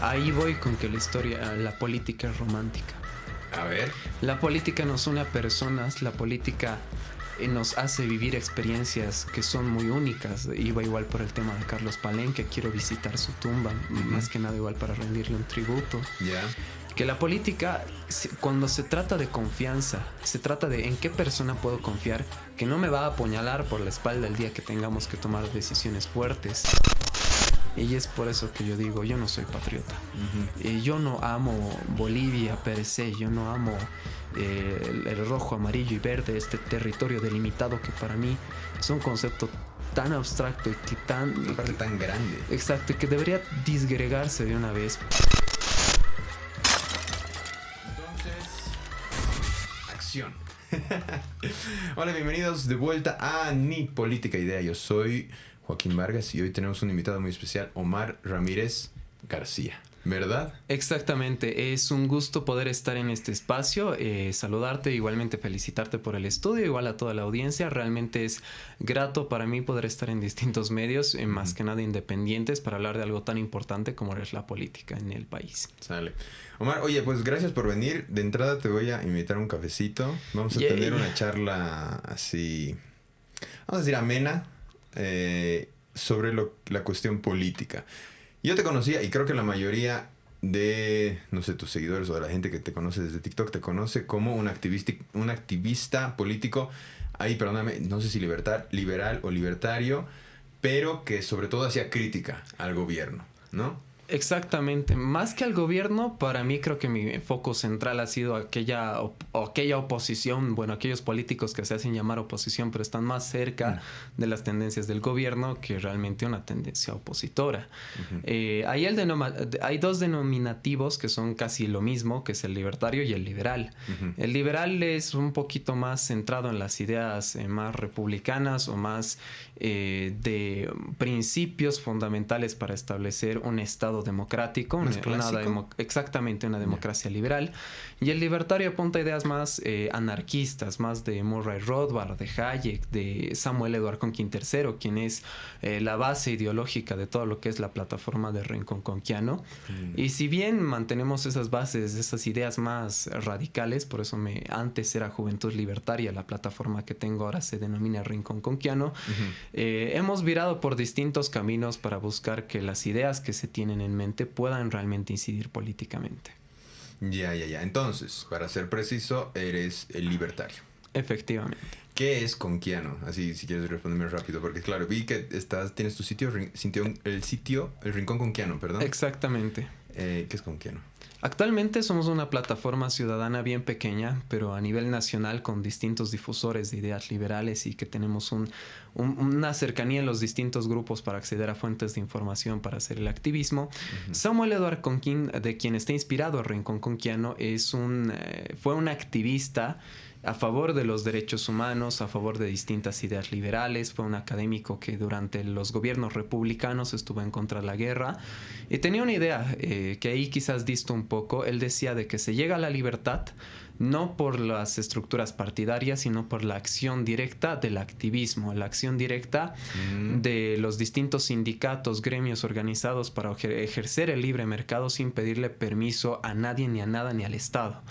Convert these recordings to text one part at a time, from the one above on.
Ahí voy con que la política es romántica. A ver. La política nos une a personas, la política nos hace vivir experiencias que son muy únicas. Iba igual por el tema de Carlos Palenque, quiero visitar su tumba, más que nada igual para rendirle un tributo. Ya. Que la política, cuando se trata de confianza, se trata de en qué persona puedo confiar, que no me va a apuñalar por la espalda el día que tengamos que tomar decisiones fuertes. Y es por eso que yo digo, yo no soy patriota. Yo no amo Bolivia per se, yo no amo el rojo, amarillo y verde, este territorio delimitado que para mí es un concepto tan abstracto y Una parte tan grande. Exacto, y que debería disgregarse de una vez. Acción. Hola, bienvenidos de vuelta a Ni Política Idea. Yo soy Joaquín Vargas y hoy tenemos un invitado muy especial, Omar Ramírez García, ¿verdad? Exactamente, es un gusto poder estar en este espacio, saludarte, igualmente felicitarte por el estudio, igual a toda la audiencia. Realmente es grato para mí poder estar en distintos medios, más que nada independientes, para hablar de algo tan importante como es la política en el país. Sale. Omar, oye, pues gracias por venir. De entrada te voy a invitar a un cafecito. Vamos a tener una charla así, vamos a decir amena, sobre la cuestión política. Yo te conocía y creo que la mayoría de, no sé, tus seguidores o de la gente que te conoce desde TikTok te conoce como un activista político, ahí, perdóname, no sé si liberal o libertario, pero que sobre todo hacía crítica al gobierno, ¿no? Exactamente, más que al gobierno, para mí creo que mi foco central ha sido aquella oposición, bueno, aquellos políticos que se hacen llamar oposición, pero están más cerca de las tendencias del gobierno que realmente una tendencia opositora. Hay dos denominativos que son casi lo mismo, que es el libertario y el liberal. El liberal es un poquito más centrado en las ideas más republicanas o más de principios fundamentales para establecer un estado democrático, exactamente una democracia liberal. Y el libertario apunta a ideas más anarquistas, más de Murray Rothbard, de Hayek, de Samuel Edward-Conquin III, quien es la base ideológica de todo lo que es la plataforma de Rincón Conquiano. Y si bien mantenemos esas bases, esas ideas más radicales, por eso antes era Juventud Libertaria, la plataforma que tengo ahora se denomina Rincón Conquiano, hemos virado por distintos caminos para buscar que las ideas que se tienen en mente puedan realmente incidir políticamente. Ya. Entonces, para ser preciso, eres el libertario. Efectivamente. ¿Qué es conquiano? Así, si quieres responderme rápido, porque claro, vi que tienes tu sitio, el Rincón Conquiano, perdón. Exactamente. ¿Qué es conquiano? Actualmente somos una plataforma ciudadana bien pequeña, pero a nivel nacional con distintos difusores de ideas liberales y que tenemos una cercanía en los distintos grupos para acceder a fuentes de información para hacer el activismo. Samuel Edward-Conquin, de quien está inspirado el Rincón Conquiano, fue un activista a favor de los derechos humanos, a favor de distintas ideas liberales. Fue un académico que durante los gobiernos republicanos estuvo en contra de la guerra y tenía una idea que ahí quizás disto un poco. Él decía de que se llega a la libertad no por las estructuras partidarias, sino por la acción directa del activismo, la acción directa de los distintos sindicatos, gremios organizados para ejercer el libre mercado sin pedirle permiso a nadie, ni a nada, ni al Estado.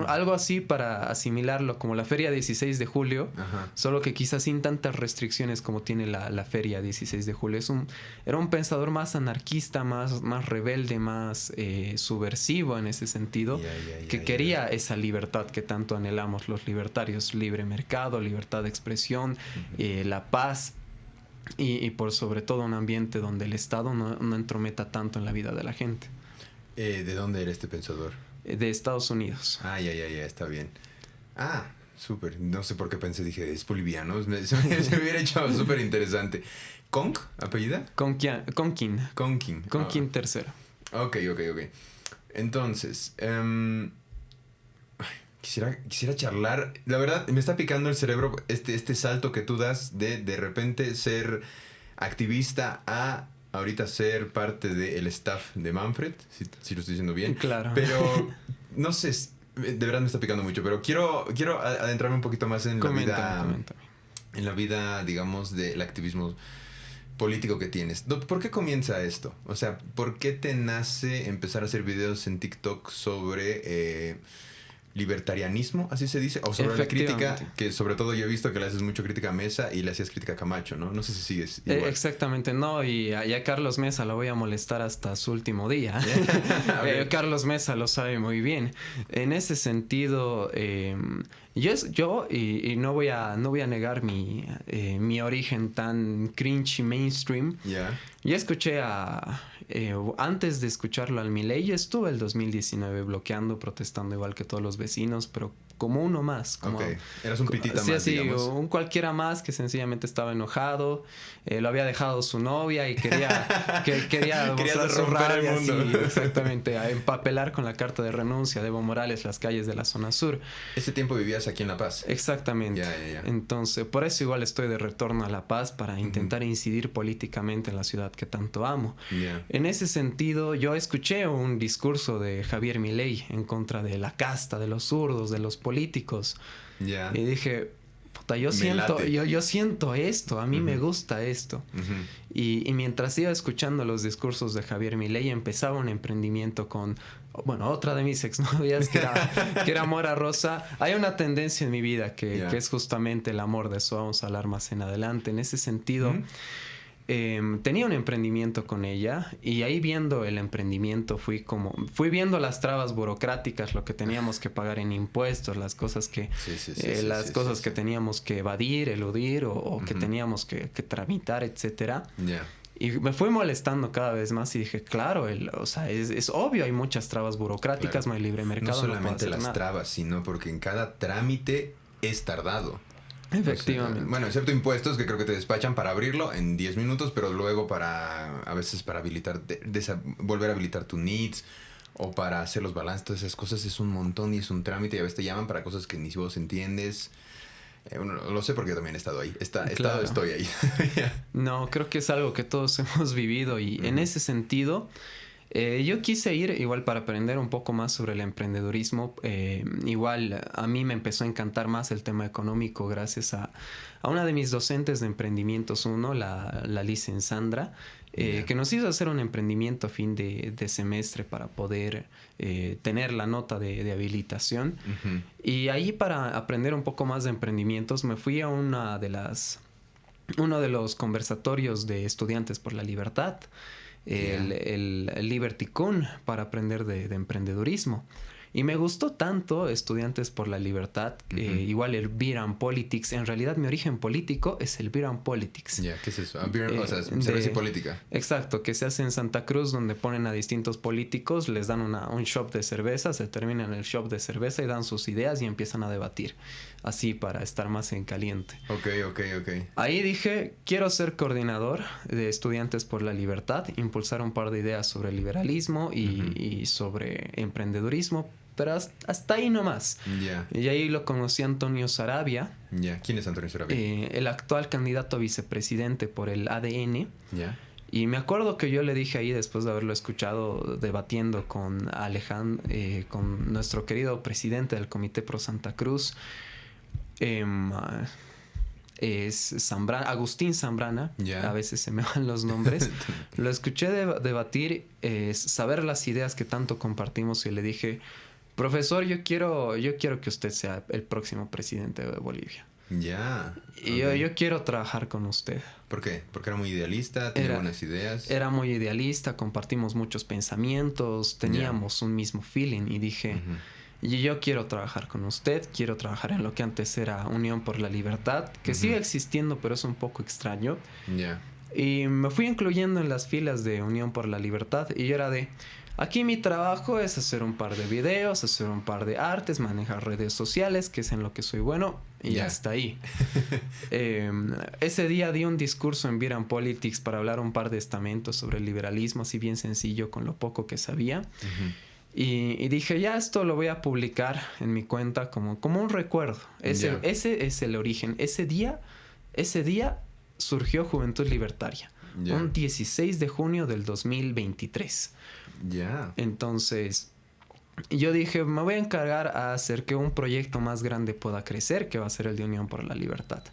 Algo así para asimilarlo como la Feria 16 de Julio, solo que quizás sin tantas restricciones como tiene la Feria 16 de Julio. Era un pensador más anarquista, más rebelde, más subversivo en ese sentido, que quería esa libertad que tanto anhelamos los libertarios: libre mercado, libertad de expresión, la paz y por sobre todo un ambiente donde el Estado no entrometa tanto en la vida de la gente. ¿De dónde era este pensador? De Estados Unidos. Ya, está bien. Súper. No sé por qué pensé, dije, es boliviano. Se me hubiera hecho súper interesante. ¿Conk? ¿Apellida? Conquin. Conquin III. Ok. Entonces, quisiera charlar. La verdad, me está picando el cerebro este salto que tú das de repente ser activista a ahorita ser parte del staff de Manfred, si lo estoy diciendo bien. Claro. Pero, no sé, de verdad me está picando mucho, pero quiero adentrarme un poquito más en Coméntame. en la vida, digamos, del activismo político que tienes. ¿Por qué comienza esto? O sea, ¿por qué te nace empezar a hacer videos en TikTok sobre libertarianismo, así se dice? O sobre la crítica, que sobre todo yo he visto que le haces mucho crítica a Mesa y le hacías crítica a Camacho, ¿no? No sé si sigues igual. Exactamente, no, y a Carlos Mesa lo voy a molestar hasta su último día. Carlos Mesa lo sabe muy bien. En ese sentido, y no voy a negar mi origen tan cringe y mainstream. Yeah. Yo escuché antes de escucharlo al Milei, yo estuve el 2019 bloqueando, protestando igual que todos los vecinos, pero como uno más. Como, eras un pitita sí, más, sí, digamos. Un cualquiera más que sencillamente estaba enojado, lo había dejado su novia y quería mostrar su rabia, el mundo. Sí, exactamente, a empapelar con la carta de renuncia de Evo Morales las calles de la zona sur. Ese tiempo vivías aquí en La Paz. Exactamente. Ya. Entonces, por eso igual estoy de retorno a La Paz para intentar incidir políticamente en la ciudad que tanto amo. Yeah. En ese sentido, yo escuché un discurso de Javier Milei en contra de la casta, de los zurdos, de los políticos. Yeah. Y dije, puta, yo siento esto, a mí me gusta esto. Y mientras iba escuchando los discursos de Javier Milei, empezaba un emprendimiento con, bueno, otra de mis exnovias que era Mora Rosa. Hay una tendencia en mi vida que es justamente el amor, de eso vamos a hablar más en adelante. En ese sentido, tenía un emprendimiento con ella y ahí viendo el emprendimiento fui viendo las trabas burocráticas, lo que teníamos que pagar en impuestos, las cosas que teníamos que evadir, eludir o que teníamos que tramitar, etcétera. Yeah. Y me fui molestando cada vez más y dije, claro, es obvio, hay muchas trabas burocráticas, claro. No hay libre mercado. No solamente las trabas, sino porque en cada trámite es tardado. Efectivamente. O sea, bueno, excepto impuestos que creo que te despachan para abrirlo en 10 minutos, pero luego a veces para habilitar, volver a habilitar tu NITS o para hacer los balances, todas esas cosas es un montón y es un trámite y a veces te llaman para cosas que ni si vos entiendes. Lo sé porque yo también he estado ahí. Claro. Estoy ahí. No, creo que es algo que todos hemos vivido y en ese sentido... yo quise ir igual para aprender un poco más sobre el emprendedurismo. Igual a mí me empezó a encantar más el tema económico gracias a una de mis docentes de emprendimientos, la licen Sandra, que nos hizo hacer un emprendimiento a fin de semestre para poder tener la nota de habilitación. Y ahí, para aprender un poco más de emprendimientos, me fui a uno de los conversatorios de Estudiantes por la Libertad. El Liberticon, para aprender de emprendedurismo. Y me gustó tanto Estudiantes por la Libertad, igual el Beer and Politics. En realidad mi origen político es el Beer and Politics. ¿Qué es eso? O sea, cerveza y política. Exacto, que se hace en Santa Cruz, donde ponen a distintos políticos, les dan un shop de cerveza, se terminan el shop de cerveza y dan sus ideas y empiezan a debatir. Así, para estar más en caliente. Ok. Ahí dije, quiero ser coordinador de Estudiantes por la Libertad, impulsar un par de ideas sobre liberalismo y sobre emprendedurismo, pero hasta ahí nomás. Y ahí lo conocí a Antonio Sarabia. ¿Quién es Antonio Sarabia? El actual candidato a vicepresidente por el ADN. Y me acuerdo que yo le dije ahí, después de haberlo escuchado debatiendo con Alejandro, con nuestro querido presidente del Comité Pro Santa Cruz, es Agustín Zambrana, a veces se me van los nombres. Lo escuché debatir, saber las ideas que tanto compartimos, y le dije, profesor, yo quiero que usted sea el próximo presidente de Bolivia. Y yo quiero trabajar con usted. ¿Por qué? Porque era muy idealista, tenía buenas ideas. Era muy idealista, compartimos muchos pensamientos, teníamos un mismo feeling, y dije... Y yo quiero trabajar con usted, quiero trabajar en lo que antes era Unión por la Libertad, que sigue existiendo, pero es un poco extraño. Y me fui incluyendo en las filas de Unión por la Libertad, y yo era aquí mi trabajo es hacer un par de videos, hacer un par de artes, manejar redes sociales, que es en lo que soy bueno, y hasta ahí. Ese día di un discurso en Beer and Politics para hablar un par de estamentos sobre el liberalismo, así bien sencillo, con lo poco que sabía. Y dije, esto lo voy a publicar en mi cuenta como un recuerdo. Ese es el origen. Ese día surgió Juventud Libertaria. Un 16 de junio del 2023. Entonces, yo dije, me voy a encargar a hacer que un proyecto más grande pueda crecer, que va a ser el de Unión por la Libertad.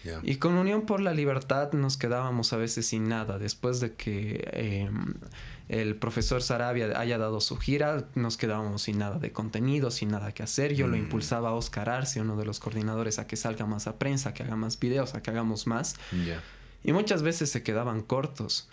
Yeah. Y con Unión por la Libertad nos quedábamos a veces sin nada. Después de que el profesor Sarabia haya dado su gira, nos quedábamos sin nada de contenido, sin nada que hacer. Yo lo impulsaba a Oscar Arce, uno de los coordinadores, a que salga más a prensa, que haga más videos, a que hagamos más. Yeah. Y muchas veces se quedaban cortos.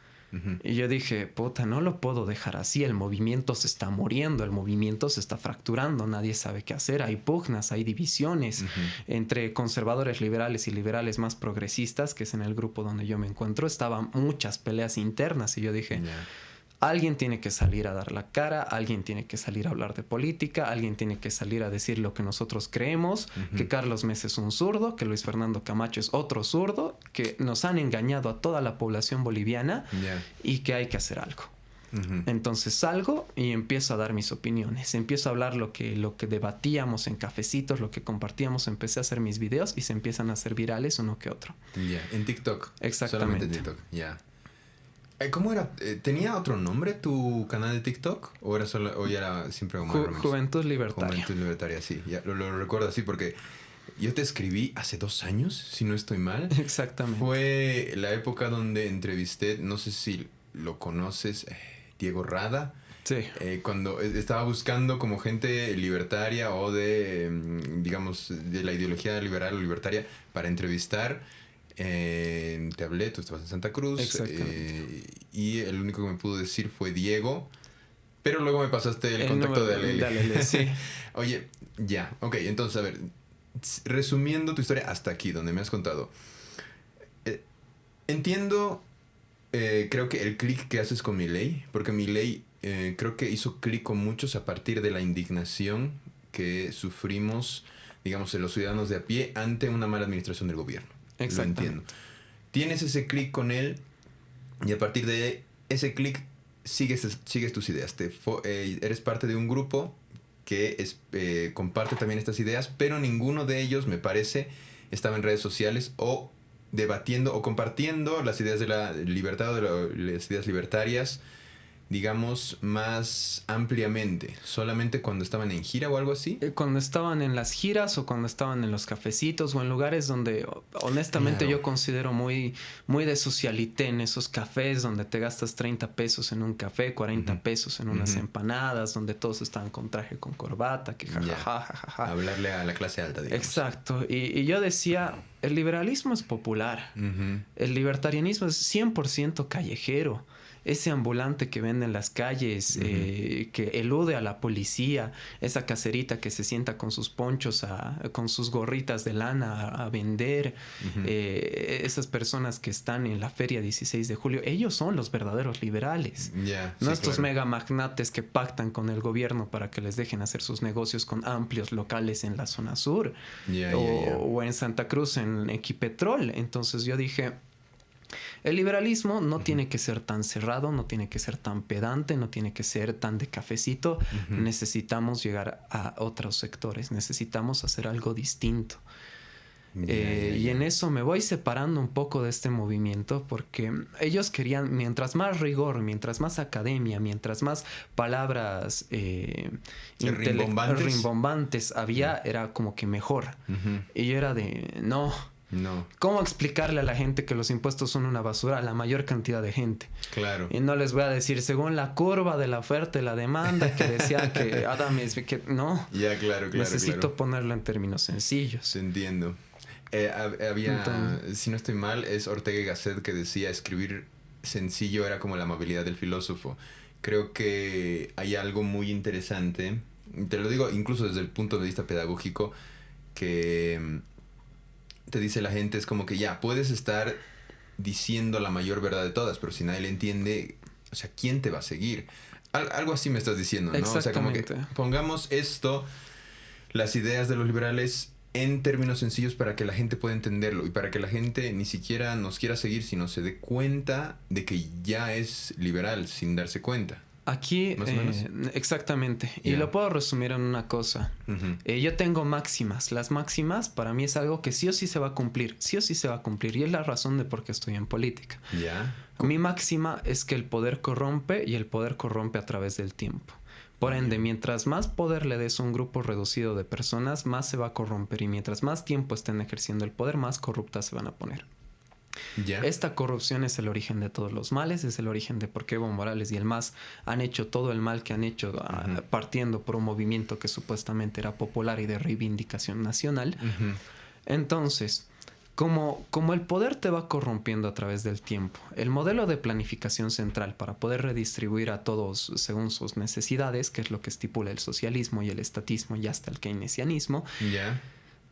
Y yo dije, puta, no lo puedo dejar así. El movimiento se está muriendo, el movimiento se está fracturando, nadie sabe qué hacer. Hay pugnas, hay divisiones entre conservadores liberales y liberales más progresistas, que es en el grupo donde yo me encuentro. Estaban muchas peleas internas y yo dije, alguien tiene que salir a dar la cara, alguien tiene que salir a hablar de política, alguien tiene que salir a decir lo que nosotros creemos, que Carlos Mesa es un zurdo, que Luis Fernando Camacho es otro zurdo, que nos han engañado a toda la población boliviana y que hay que hacer algo. Entonces salgo y empiezo a dar mis opiniones, empiezo a hablar lo que debatíamos en cafecitos, lo que compartíamos, empecé a hacer mis videos y se empiezan a hacer virales uno que otro. En TikTok. Exactamente. Solamente en TikTok, ¿Cómo era? ¿Tenía otro nombre tu canal de TikTok? ¿O era siempre Omar Ramírez? Juventud Libertaria. Juventud Libertaria, sí. Ya, lo recuerdo así porque yo te escribí hace 2 años, si no estoy mal. Exactamente. Fue la época donde entrevisté, no sé si lo conoces, Diego Rada. Sí. Cuando estaba buscando como gente libertaria o de, digamos, de la ideología liberal o libertaria para entrevistar. Te hablé, tú estabas en Santa Cruz y el único que me pudo decir fue Diego, pero luego me pasaste el contacto de Alele. Sí. Oye, ok, entonces a ver, resumiendo tu historia hasta aquí, donde me has contado, entiendo, creo que el clic que haces con Milei, porque Milei creo que hizo clic con muchos a partir de la indignación que sufrimos, digamos, los ciudadanos de a pie ante una mala administración del gobierno. Lo entiendo. Tienes ese clic con él y a partir de ese clic sigues tus ideas. Eres parte de un grupo que comparte también estas ideas, pero ninguno de ellos, me parece, estaba en redes sociales o debatiendo o compartiendo las ideas de la libertad o de las ideas libertarias, digamos, más ampliamente. ¿Solamente cuando estaban en gira o algo así? Cuando estaban en las giras o cuando estaban en los cafecitos o en lugares donde honestamente yo considero muy, muy de socialité, en esos cafés donde te gastas 30 pesos en un café, 40 pesos en unas empanadas, donde todos están con traje con corbata, que jajaja. Hablarle a la clase alta, digamos. Exacto. Y yo decía, el liberalismo es popular. El libertarianismo es 100% callejero. Ese ambulante que vende en las calles, que elude a la policía, esa caserita que se sienta con sus ponchos, con sus gorritas de lana a vender, esas personas que están en la feria 16 de julio, ellos son los verdaderos liberales. No estos mega magnates que pactan con el gobierno para que les dejen hacer sus negocios con amplios locales en la zona sur o en Santa Cruz en Equipetrol. Entonces yo dije, el liberalismo no tiene que ser tan cerrado, no tiene que ser tan pedante, no tiene que ser tan de cafecito. Necesitamos llegar a otros sectores, necesitamos hacer algo distinto. Y en eso me voy separando un poco de este movimiento porque ellos querían, mientras más rigor, mientras más academia, mientras más palabras rimbombantes había, era como que mejor. Y yo era de, no. ¿Cómo explicarle a la gente que los impuestos son una basura a la mayor cantidad de gente? Claro. Y no les voy a decir, según la curva de la oferta y la demanda, que decía que Adam Smith, que no. Claro. Necesito ponerlo en términos sencillos. Entiendo. Si no estoy mal, es Ortega y Gasset que decía escribir sencillo era como la amabilidad del filósofo. Creo que hay algo muy interesante, te lo digo incluso desde el punto de vista pedagógico, que te dice la gente, es como que puedes estar diciendo la mayor verdad de todas, pero si nadie le entiende, o sea, ¿quién te va a seguir? Algo así me estás diciendo, ¿no? O sea, como que pongamos las ideas de los liberales en términos sencillos para que la gente pueda entenderlo y para que la gente ni siquiera nos quiera seguir, sino se dé cuenta de que ya es liberal sin darse cuenta. Aquí, más o menos. Exactamente. Y lo puedo resumir en una cosa. Yo tengo máximas. Las máximas para mí es algo que sí o sí se va a cumplir. Sí o sí se va a cumplir. Y es la razón de por qué estoy en política. Mi máxima es que el poder corrompe y el poder corrompe a través del tiempo. Por ende, mientras más poder le des a un grupo reducido de personas, más se va a corromper. Y mientras más tiempo estén ejerciendo el poder, más corruptas se van a poner. Esta corrupción es el origen de todos los males, es el origen de por qué Evo Morales y el MAS han hecho todo el mal que han hecho, partiendo por un movimiento que supuestamente era popular y de reivindicación nacional. Entonces, como el poder te va corrompiendo a través del tiempo, el modelo de planificación central para poder redistribuir a todos según sus necesidades, que es lo que estipula el socialismo y el estatismo y hasta el keynesianismo,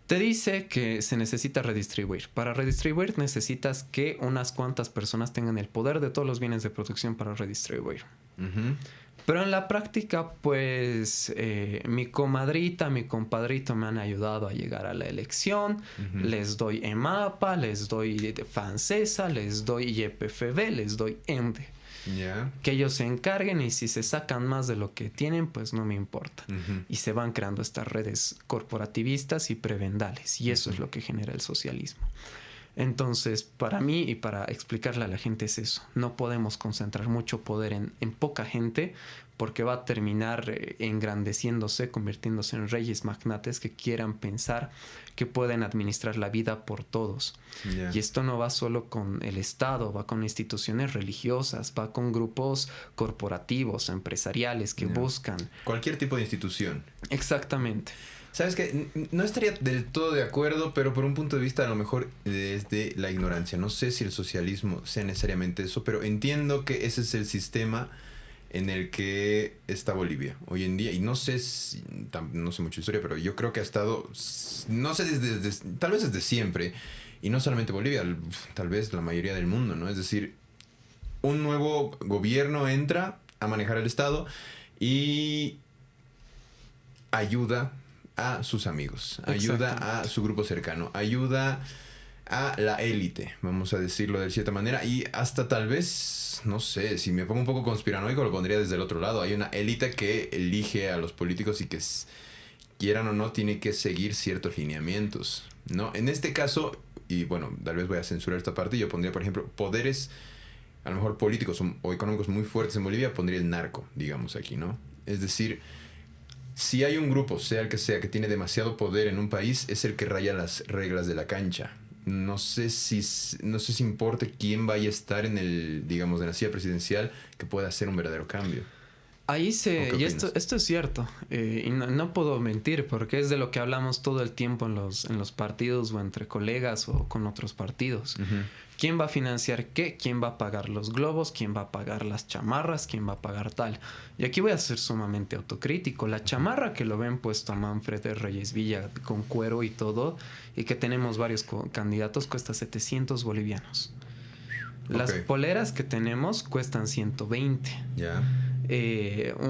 te dice que se necesita redistribuir. Para redistribuir necesitas que unas cuantas personas tengan el poder de todos los bienes de producción para redistribuir. Pero en la práctica, pues, mi comadrita, mi compadrito me han ayudado a llegar a la elección. Les doy EMAPA, les doy FANSESA, les doy YPFB, les doy ENDE. Que ellos se encarguen y si se sacan más de lo que tienen, pues no me importa. Y se van creando estas redes corporativistas y prebendales. Y eso es lo que genera el socialismo. Entonces, para mí y para explicarle a la gente es eso. No podemos concentrar mucho poder en poca gente porque va a terminar engrandeciéndose, convirtiéndose en reyes magnates que quieran pensar que pueden administrar la vida por todos. Y esto no va solo con el Estado, va con instituciones religiosas, va con grupos corporativos, empresariales que buscan... Cualquier tipo de institución. Exactamente. ¿Sabes qué? No estaría del todo de acuerdo, pero por un punto de vista a lo mejor desde la ignorancia. No sé si el socialismo sea necesariamente eso, pero entiendo que ese es el sistema en el que está Bolivia hoy en día. Y no sé no sé mucha historia, pero yo creo que ha estado, no sé, tal vez desde siempre. Y no solamente Bolivia, tal vez la mayoría del mundo, ¿no? Es decir, un nuevo gobierno entra a manejar el Estado y ayuda a sus amigos, ayuda a su grupo cercano, ayuda a la élite, vamos a decirlo de cierta manera, y hasta tal vez, no sé, si me pongo un poco conspiranoico lo pondría desde el otro lado. Hay una élite que elige a los políticos y que quieran o no tiene que seguir ciertos lineamientos, ¿no? En este caso, y bueno, tal vez voy a censurar esta parte, yo pondría, por ejemplo, poderes a lo mejor políticos o económicos muy fuertes en Bolivia, pondría el narco, digamos aquí, ¿no? Es decir, si hay un grupo, sea el que sea, que tiene demasiado poder en un país, es el que raya las reglas de la cancha. No sé si importe quién vaya a estar en digamos, en la silla presidencial que pueda hacer un verdadero cambio. Y esto es cierto, y no puedo mentir porque es de lo que hablamos todo el tiempo en los partidos o entre colegas o con otros partidos. ¿Quién va a financiar qué? ¿Quién va a pagar los globos? ¿Quién va a pagar las chamarras? ¿Quién va a pagar tal? Y aquí voy a ser sumamente autocrítico. La chamarra que lo ven puesto a Manfred de Reyes Villa con cuero y todo, y que tenemos varios candidatos, cuesta 700 bolivianos. Las poleras que tenemos cuestan 120.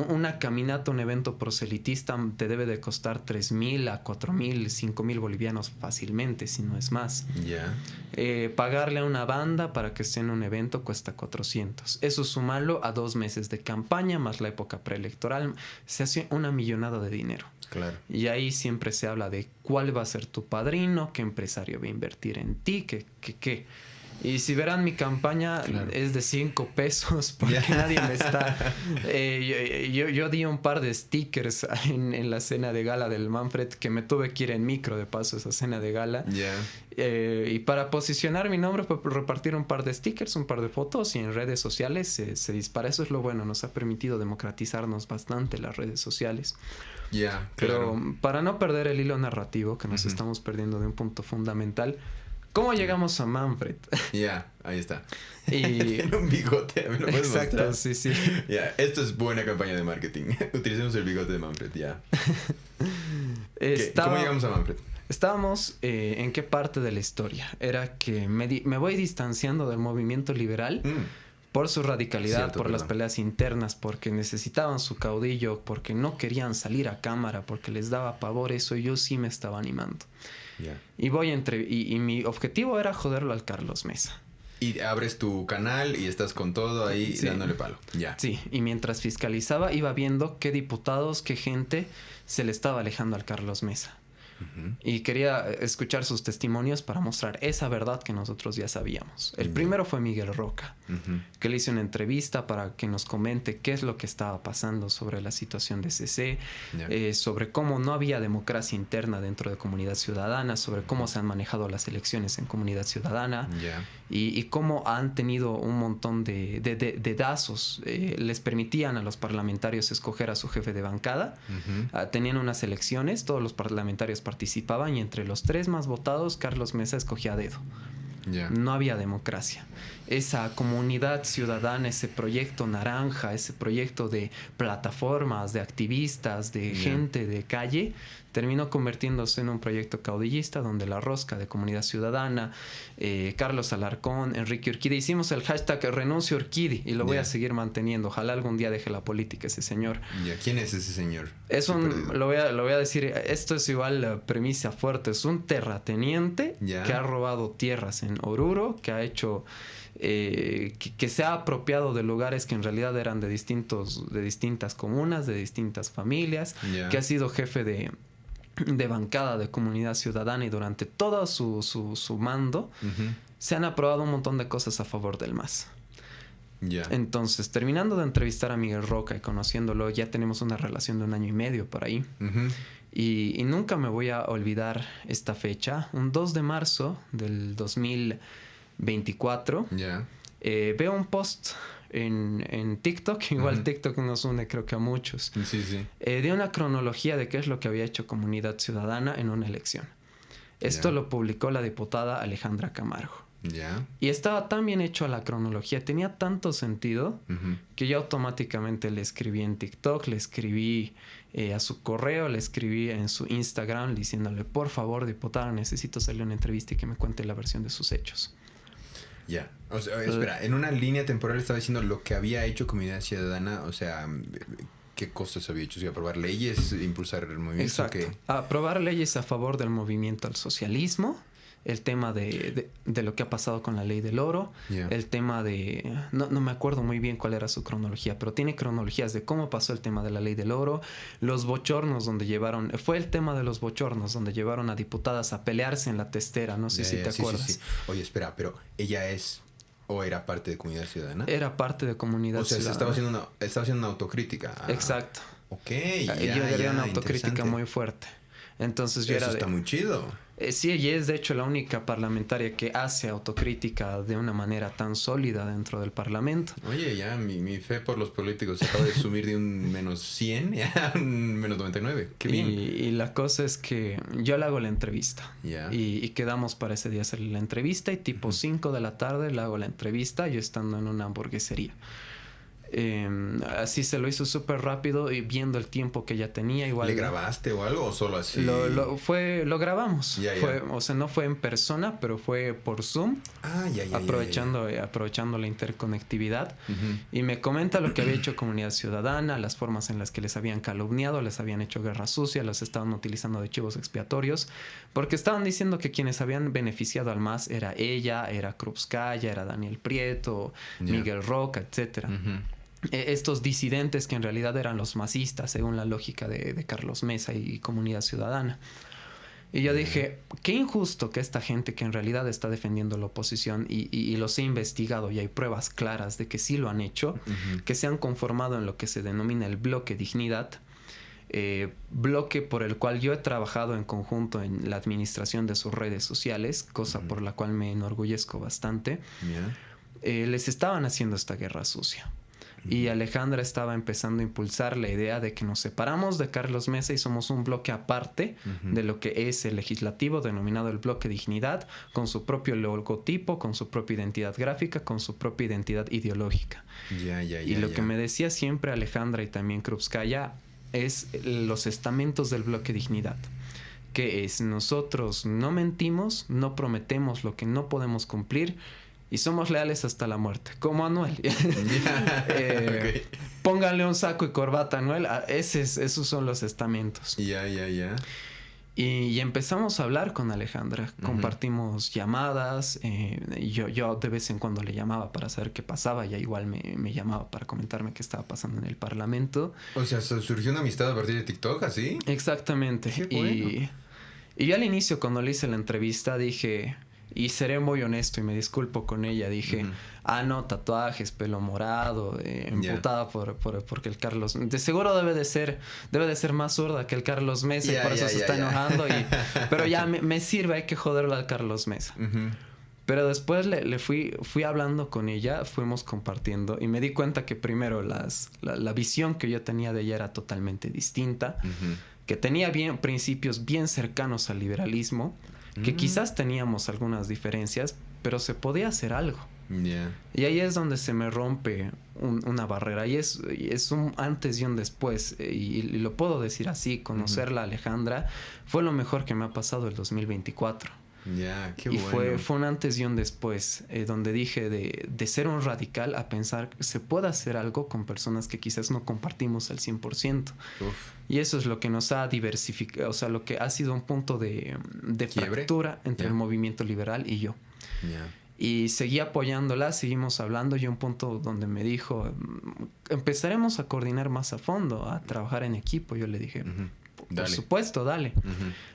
Una caminata, un evento proselitista te debe de costar 3,000 a 4,000, 5,000 bolivianos fácilmente, si no es más. Pagarle a una banda para que esté en un evento cuesta 400. Eso sumarlo a 2 meses de campaña más la época preelectoral, se hace una millonada de dinero. Y ahí siempre se habla de cuál va a ser tu padrino, qué empresario va a invertir en ti, qué. Y si verán mi campaña es de 5 pesos porque nadie me está... yo di un par de stickers en la cena de gala del Manfred que me tuve que ir en micro de paso a esa cena de gala. Y para posicionar mi nombre fue repartir un par de stickers, un par de fotos y en redes sociales se dispara. Eso es lo bueno, nos ha permitido democratizarnos bastante las redes sociales. Pero para no perder el hilo narrativo que nos estamos perdiendo de un punto fundamental... ¿Cómo llegamos a Manfred? Ahí está. Y... Tiene un bigote, ¿me lo puedes mostrar? Sí. Esto es buena campaña de marketing. Utilicemos el bigote de Manfred, ¿Cómo llegamos a Manfred? Estábamos en qué parte de la historia. Era que me voy distanciando del movimiento liberal por su radicalidad, las peleas internas, porque necesitaban su caudillo, porque no querían salir a cámara, porque les daba pavor eso, y yo sí me estaba animando. Y voy y mi objetivo era joderlo al Carlos Mesa. Y abres tu canal y estás con todo ahí Sí. dándole palo. Ya. Sí, y mientras fiscalizaba iba viendo qué diputados, qué gente se le estaba alejando al Carlos Mesa. Ujú. Y quería escuchar sus testimonios para mostrar esa verdad que nosotros ya sabíamos. El primero fue Miguel Roca, Ujú. que le hice una entrevista para que nos comente qué es lo que estaba pasando sobre la situación de CC, Ya. sobre cómo no había democracia interna dentro de Comunidad Ciudadana, sobre cómo se han manejado las elecciones en Comunidad Ciudadana. Ya. Y cómo han tenido un montón de dedazos. Les permitían a los parlamentarios escoger a su jefe de bancada. Ujú. Tenían unas elecciones, todos los parlamentarios participaban y entre los 3 más votados, Carlos Mesa escogía a dedo. Ya. No había democracia. Esa comunidad ciudadana, ese proyecto naranja, ese proyecto de plataformas, de activistas, de gente de calle, terminó convirtiéndose en un proyecto caudillista donde la rosca de Comunidad Ciudadana, Carlos Alarcón, Enrique Urquidi, hicimos el hashtag renuncio Urquidi y lo voy a seguir manteniendo. Ojalá algún día deje la política ese señor. Ya. ¿Quién es ese señor? Es lo voy a decir, esto es igual la premisa fuerte, es un terrateniente que ha robado tierras en Oruro, que ha hecho... que se ha apropiado de lugares que en realidad eran de distintas comunas, de distintas familias, que ha sido jefe de bancada de Comunidad Ciudadana y durante todo su mando se han aprobado un montón de cosas a favor del MAS. Entonces, terminando de entrevistar a Miguel Roca y conociéndolo, ya tenemos una relación de 1 año y medio por ahí. Y nunca me voy a olvidar esta fecha, un 2 de marzo del 2024. Veo un post en TikTok, igual TikTok nos une creo que a muchos, de una cronología de qué es lo que había hecho Comunidad Ciudadana en una elección. Esto lo publicó la diputada Alejandra Camargo. Y estaba tan bien hecho la cronología, tenía tanto sentido que yo automáticamente le escribí en TikTok, le escribí a su correo, le escribí en su Instagram diciéndole: por favor, diputada, necesito hacerle una entrevista y que me cuente la versión de sus hechos. O sea, espera, en una línea temporal estaba diciendo lo que había hecho Comunidad Ciudadana, o sea, ¿qué cosas había hecho? O sea, aprobar leyes, impulsar el movimiento. Exacto. Aprobar leyes a favor del movimiento al socialismo, el tema de lo que ha pasado con la ley del oro, el tema de... No me acuerdo muy bien cuál era su cronología, pero tiene cronologías de cómo pasó el tema de la ley del oro, los bochornos donde llevaron... Fue el tema de los bochornos donde llevaron a diputadas a pelearse en la testera, no sé si te acuerdas. Sí. Oye, espera, pero ella es... ¿O era parte de Comunidad Ciudadana? Era parte de Comunidad Ciudadana. O sea, estaba haciendo una autocrítica. Exacto. Ok, yo diría una autocrítica muy fuerte. Entonces yo Eso está muy chido. Sí, ella es de hecho la única parlamentaria que hace autocrítica de una manera tan sólida dentro del Parlamento. Oye, ya mi fe por los políticos se acaba de subir de un -100 a un -99. Qué bien. Y la cosa es que yo le hago la entrevista. Y quedamos para ese día hacerle la entrevista y tipo 5 de la tarde le hago la entrevista yo estando en una hamburguesería. Así se lo hizo súper rápido y viendo el tiempo que ya tenía. Igual, ¿le grabaste o algo o solo así? Lo grabamos. Ya. O sea, no fue en persona, pero fue por Zoom. Aprovechando la interconectividad. Y me comenta lo que había hecho Comunidad Ciudadana, las formas en las que les habían calumniado, les habían hecho guerra sucia, los estaban utilizando de chivos expiatorios, porque estaban diciendo que quienes habían beneficiado al MAS era ella, era Krupskaya, era Daniel Prieto, Miguel Roca, etcétera. Estos disidentes que en realidad eran los masistas según la lógica de Carlos Mesa y Comunidad Ciudadana. Y yo dije, qué injusto que esta gente que en realidad está defendiendo la oposición y los he investigado y hay pruebas claras de que sí lo han hecho, que se han conformado en lo que se denomina el bloque Dignidad, bloque por el cual yo he trabajado en conjunto en la administración de sus redes sociales, cosa por la cual me enorgullezco bastante. Les estaban haciendo esta guerra sucia. Y Alejandra estaba empezando a impulsar la idea de que nos separamos de Carlos Mesa y somos un bloque aparte de lo que es el legislativo, denominado el bloque Dignidad, con su propio logotipo, con su propia identidad gráfica, con su propia identidad ideológica. Y lo que me decía siempre Alejandra y también Krupskaya es los estamentos del bloque Dignidad, que es: nosotros no mentimos, no prometemos lo que no podemos cumplir y somos leales hasta la muerte, como Anuel. Pónganle un saco y corbata a Anuel. Esos son los estamentos. Y empezamos a hablar con Alejandra. Compartimos llamadas. Yo de vez en cuando le llamaba para saber qué pasaba. Ella igual me llamaba para comentarme qué estaba pasando en el Parlamento. O sea, surgió una amistad a partir de TikTok, ¿así? Exactamente. Qué bueno. Y yo al inicio, cuando le hice la entrevista, dije... Y seré muy honesto y me disculpo con ella. Dije, no, tatuajes, pelo morado, emputada porque el Carlos... De seguro debe de ser más zurda que el Carlos Mesa y por eso se está enojando. Pero ya me sirve, hay que joderlo al Carlos Mesa. Pero después le fui hablando con ella, fuimos compartiendo y me di cuenta que primero la visión que yo tenía de ella era totalmente distinta. Que tenía principios bien cercanos al liberalismo. Que quizás teníamos algunas diferencias, pero se podía hacer algo. Y ahí es donde se me rompe una barrera. Y es un antes y un después. Y lo puedo decir así, conocerla a Alejandra fue lo mejor que me ha pasado el 2024. Qué y bueno. fue un antes y un después, donde dije de ser un radical a pensar que se puede hacer algo con personas que quizás no compartimos al 100%. Y eso es lo que nos ha diversificado, o sea, lo que ha sido un punto de fractura entre el movimiento liberal y yo. Y seguí apoyándola, seguimos hablando y un punto donde me dijo, empezaremos a coordinar más a fondo, a trabajar en equipo. Yo le dije... Por supuesto, dale.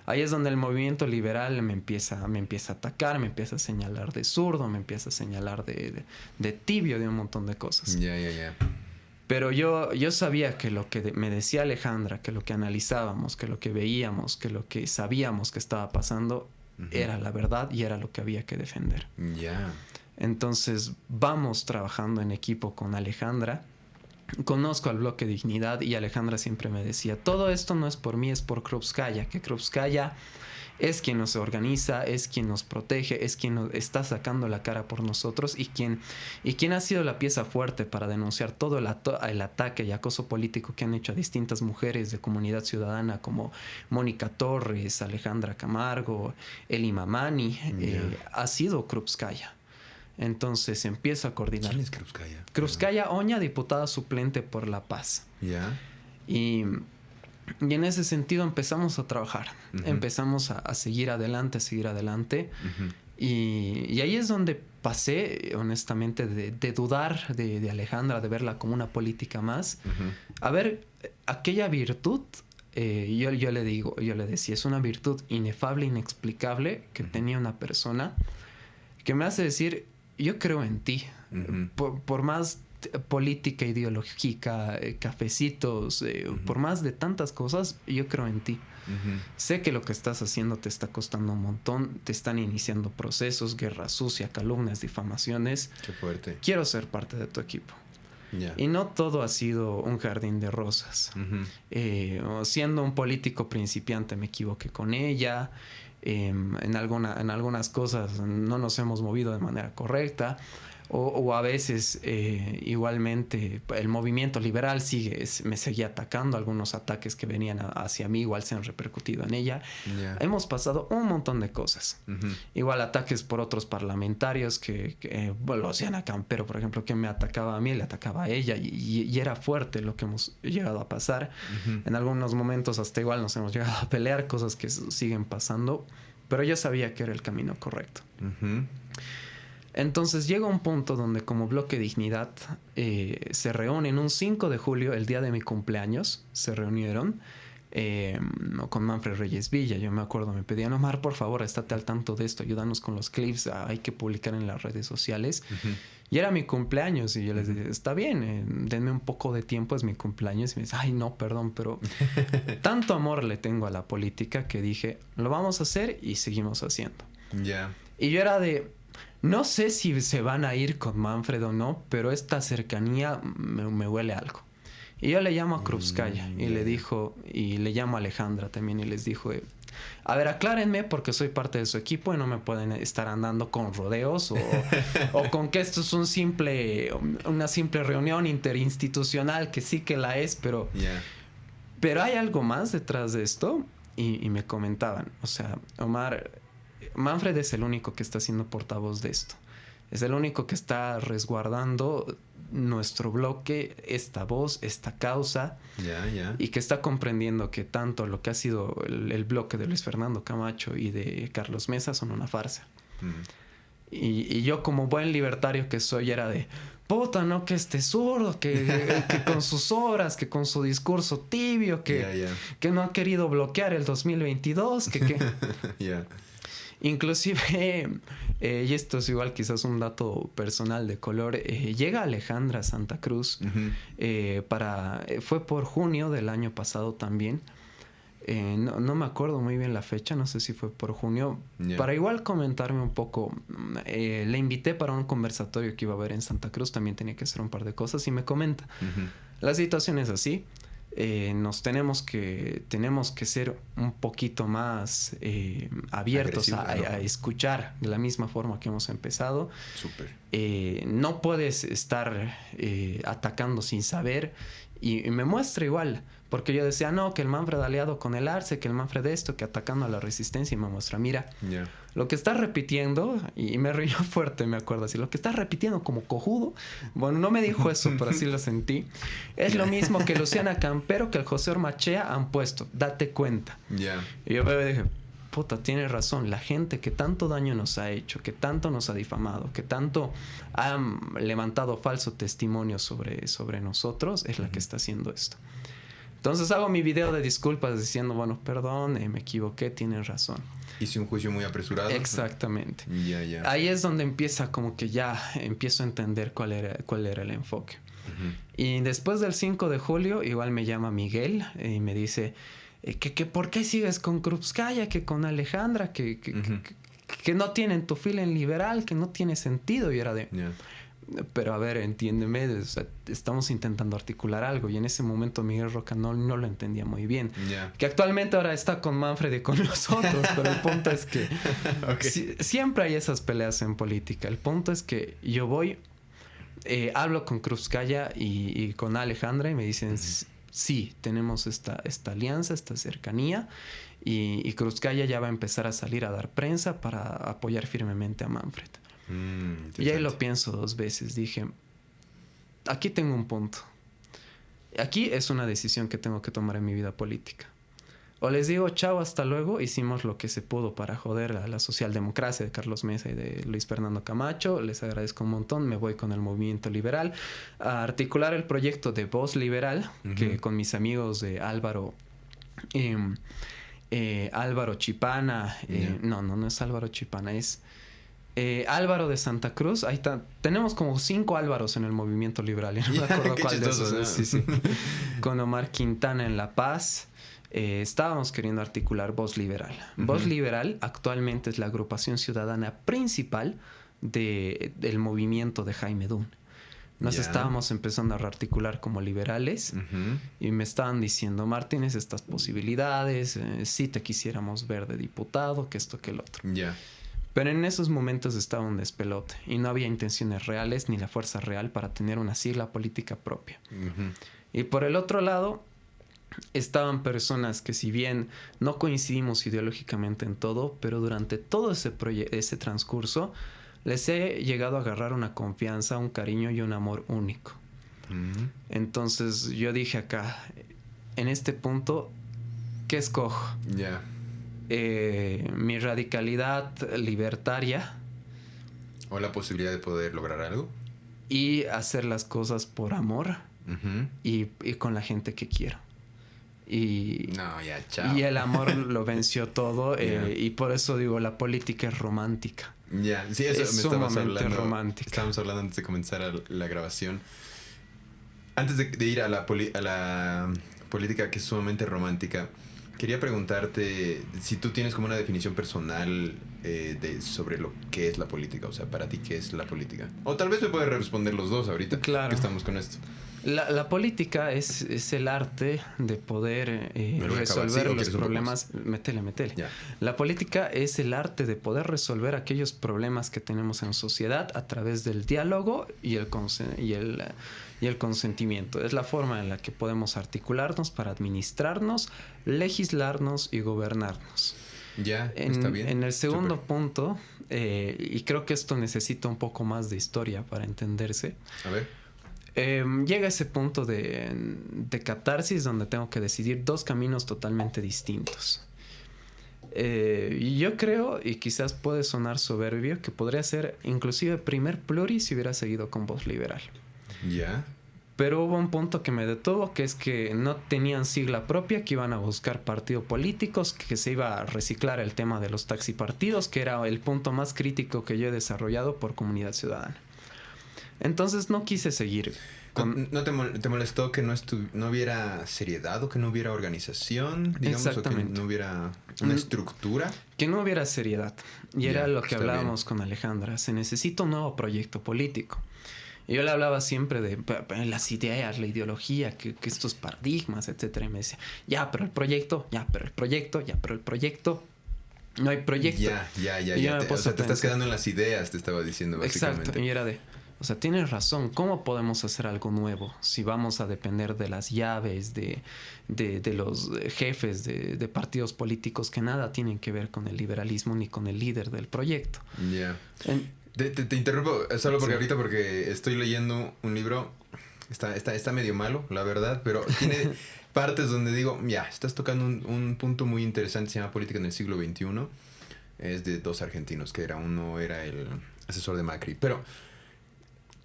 Ahí es donde el movimiento liberal me empieza a atacar, me empieza a señalar de zurdo, me empieza a señalar de tibio, de un montón de cosas. Pero yo sabía que lo que me decía Alejandra, que lo que analizábamos, que lo que veíamos, que lo que sabíamos que estaba pasando, era la verdad y era lo que había que defender. Entonces vamos trabajando en equipo con Alejandra. Conozco al bloque Dignidad y Alejandra siempre me decía, todo esto no es por mí, es por Krupskaya, que Krupskaya es quien nos organiza, es quien nos protege, es quien nos está sacando la cara por nosotros y quien ha sido la pieza fuerte para denunciar todo el ataque y acoso político que han hecho a distintas mujeres de comunidad ciudadana como Mónica Torres, Alejandra Camargo, Eli Mamani, ha sido Krupskaya. Entonces empiezo a coordinar. ¿Quién es Krupskaya? Krupskaya Oña, diputada suplente por La Paz. Y en ese sentido empezamos a trabajar. Empezamos a seguir adelante, Y ahí es donde pasé, honestamente, de dudar de Alejandra, de verla como una política más, a ver aquella virtud. Yo le decía, es una virtud inefable, inexplicable que tenía una persona que me hace decir... Yo creo en ti. Por más política ideológica, cafecitos, por más de tantas cosas, yo creo en ti. Sé que lo que estás haciendo te está costando un montón. Te están iniciando procesos, guerra sucia, calumnias, difamaciones. Qué fuerte. Quiero ser parte de tu equipo. Y no todo ha sido un jardín de rosas. Siendo un político principiante me equivoqué con ella. En algunas cosas no nos hemos movido de manera correcta o a veces igualmente el movimiento liberal me seguía atacando. Algunos ataques que venían hacia mí igual se han repercutido en ella. Hemos pasado un montón de cosas. Igual ataques por otros parlamentarios Luciana Campero, por ejemplo, que me atacaba a mí, le atacaba a ella y era fuerte lo que hemos llegado a pasar. En algunos momentos hasta igual nos hemos llegado a pelear, cosas que siguen pasando, pero yo sabía que era el camino correcto. Entonces llega un punto donde como bloque Dignidad se reúnen un 5 de julio, el día de mi cumpleaños, se reunieron con Manfred Reyes Villa. Yo me acuerdo, me pedían, Omar, por favor, estate al tanto de esto, ayúdanos con los clips, hay que publicar en las redes sociales. Y era mi cumpleaños y yo les dije, está bien, denme un poco de tiempo, es mi cumpleaños. Y me dice, ay no, perdón, pero tanto amor le tengo a la política que dije, lo vamos a hacer y seguimos haciendo. Y yo era de... No sé si se van a ir con Manfred o no, pero esta cercanía me huele algo. Y yo le llamo a Krupskaya y le dijo, y le llamo a Alejandra también y les dijo, a ver, aclárenme porque soy parte de su equipo y no me pueden estar andando con rodeos o con que esto es una simple reunión interinstitucional, que sí que la es, pero hay algo más detrás de esto. Y me comentaban, o sea, Omar... Manfred es el único que está siendo portavoz de esto. Es el único que está resguardando nuestro bloque, esta voz, esta causa, y que está comprendiendo que tanto lo que ha sido el bloque de Luis Fernando Camacho y de Carlos Mesa son una farsa. Y yo, como buen libertario que soy, era de puta, no, que este zurdo, que con sus obras, que con su discurso tibio, que no ha querido bloquear el 2022, Inclusive, y esto es igual quizás un dato personal de color, llega Alejandra a Santa Cruz, fue por junio del año pasado también. No me acuerdo muy bien la fecha, no sé si fue por junio, para igual comentarme un poco. Le invité para un conversatorio que iba a haber en Santa Cruz, también tenía que hacer un par de cosas y me comenta, la situación es así, tenemos que ser un poquito más abiertos a escuchar de la misma forma que hemos empezado. Súper. No puedes estar atacando sin saber, y me muestra igual, porque yo decía, no, que el Manfred aliado con el Arce, que el Manfred esto, que atacando a la resistencia, y me muestra, mira, lo que estás repitiendo, y me río fuerte, me acuerdo así, lo que estás repitiendo como cojudo, bueno, no me dijo eso, pero así lo sentí, es lo mismo que Luciana Campero, que el José Ormachea han puesto, date cuenta. Y yo me dije, puta, tiene razón, la gente que tanto daño nos ha hecho, que tanto nos ha difamado, que tanto ha levantado falso testimonio sobre nosotros, es la que está haciendo esto. Entonces hago mi video de disculpas diciendo, bueno, perdón, me equivoqué, tienen razón. Hice un juicio muy apresurado. Exactamente. Ahí es donde empieza como que ya empiezo a entender cuál era el enfoque. Y después del 5 de julio igual me llama Miguel y me dice que ¿por qué sigues con Krupskaya, que con Alejandra, que no tienen tu fila en liberal, que no tiene sentido? Y era de... Pero a ver, entiéndeme, o sea, estamos intentando articular algo, y en ese momento Miguel Roca no lo entendía muy bien. Que actualmente ahora está con Manfred y con nosotros, pero el punto es que siempre hay esas peleas en política. El punto es que yo voy, hablo con Krupskaya y con Alejandra y me dicen, sí, tenemos esta alianza, esta cercanía, y Krupskaya ya va a empezar a salir a dar prensa para apoyar firmemente a Manfred. Y ahí lo pienso dos veces. Dije, aquí tengo un punto. Aquí es una decisión que tengo que tomar en mi vida política. O les digo, chao, hasta luego, hicimos lo que se pudo para joder a la socialdemocracia de Carlos Mesa y de Luis Fernando Camacho, les agradezco un montón, me voy con el movimiento liberal a articular el proyecto de Voz Liberal, que con mis amigos de Álvaro Chipana, no es Álvaro Chipana, es... Álvaro de Santa Cruz, ahí está. Tenemos como 5 Álvaros en el movimiento liberal. No me acuerdo cuál de esos es. Sí. Con Omar Quintana en La Paz. Estábamos queriendo articular Voz Liberal. Voz Liberal actualmente es la agrupación ciudadana principal del movimiento de Jaime Dun. Nos estábamos empezando a rearticular como liberales y me estaban diciendo, Martín, tienes estas posibilidades, si te quisiéramos ver de diputado, que esto, que el otro. Pero en esos momentos estaba un despelote y no había intenciones reales ni la fuerza real para tener una sigla política propia. Y por el otro lado, estaban personas que, si bien no coincidimos ideológicamente en todo, pero durante todo ese transcurso les he llegado a agarrar una confianza, un cariño y un amor único. Entonces yo dije acá, en este punto, ¿qué escojo? Mi radicalidad libertaria o la posibilidad de poder lograr algo y hacer las cosas por amor y con la gente que quiero y el amor lo venció todo. Y por eso digo, la política es romántica. Sí, eso es sumamente romántica. Estábamos hablando antes de comenzar la grabación, antes de ir a la política, que es sumamente romántica. Quería preguntarte si tú tienes como una definición personal sobre lo que es la política. O sea, para ti, ¿qué es la política? O tal vez me puedes responder los dos ahorita. Claro. Que estamos con esto. La política es el arte de poder resolver los problemas. Métele. La política es el arte de poder resolver aquellos problemas que tenemos en sociedad a través del diálogo y el consentimiento. Es la forma en la que podemos articularnos para administrarnos, legislarnos y gobernarnos. Ya, está bien. En el segundo Súper. punto, y creo que esto necesita un poco más de historia para entenderse. A ver. Llega ese punto de catarsis donde tengo que decidir dos caminos totalmente distintos. Y yo creo, y quizás puede sonar soberbio, que podría ser inclusive primer pluri si hubiera seguido con Voz Liberal. Ya. Pero hubo un punto que me detuvo, que es que no tenían sigla propia, que iban a buscar partidos políticos, que se iba a reciclar el tema de los taxipartidos, que era el punto más crítico que yo he desarrollado por Comunidad Ciudadana. Entonces no quise seguir. ¿No te molestó que no hubiera seriedad o que no hubiera organización, digamos, o que no hubiera una estructura? Que no hubiera seriedad. Y era lo que hablábamos con Alejandra. Se necesita un nuevo proyecto político. Y yo le hablaba siempre de las ideas, la ideología, que estos paradigmas, etcétera. Y me decía, ya, pero el proyecto. No hay proyecto. Ya. O sea, te estás quedando en las ideas, te estaba diciendo básicamente. Exacto. Y era o sea, tienes razón. ¿Cómo podemos hacer algo nuevo si vamos a depender de las llaves, de los jefes de partidos políticos que nada tienen que ver con el liberalismo ni con el líder del proyecto? Ya. Te interrumpo solo porque ahorita porque estoy leyendo un libro. Está medio malo, la verdad, pero tiene partes donde digo, ya, estás tocando un punto muy interesante. Se llama Política en el siglo XXI. Es de dos argentinos, uno era el asesor de Macri. Pero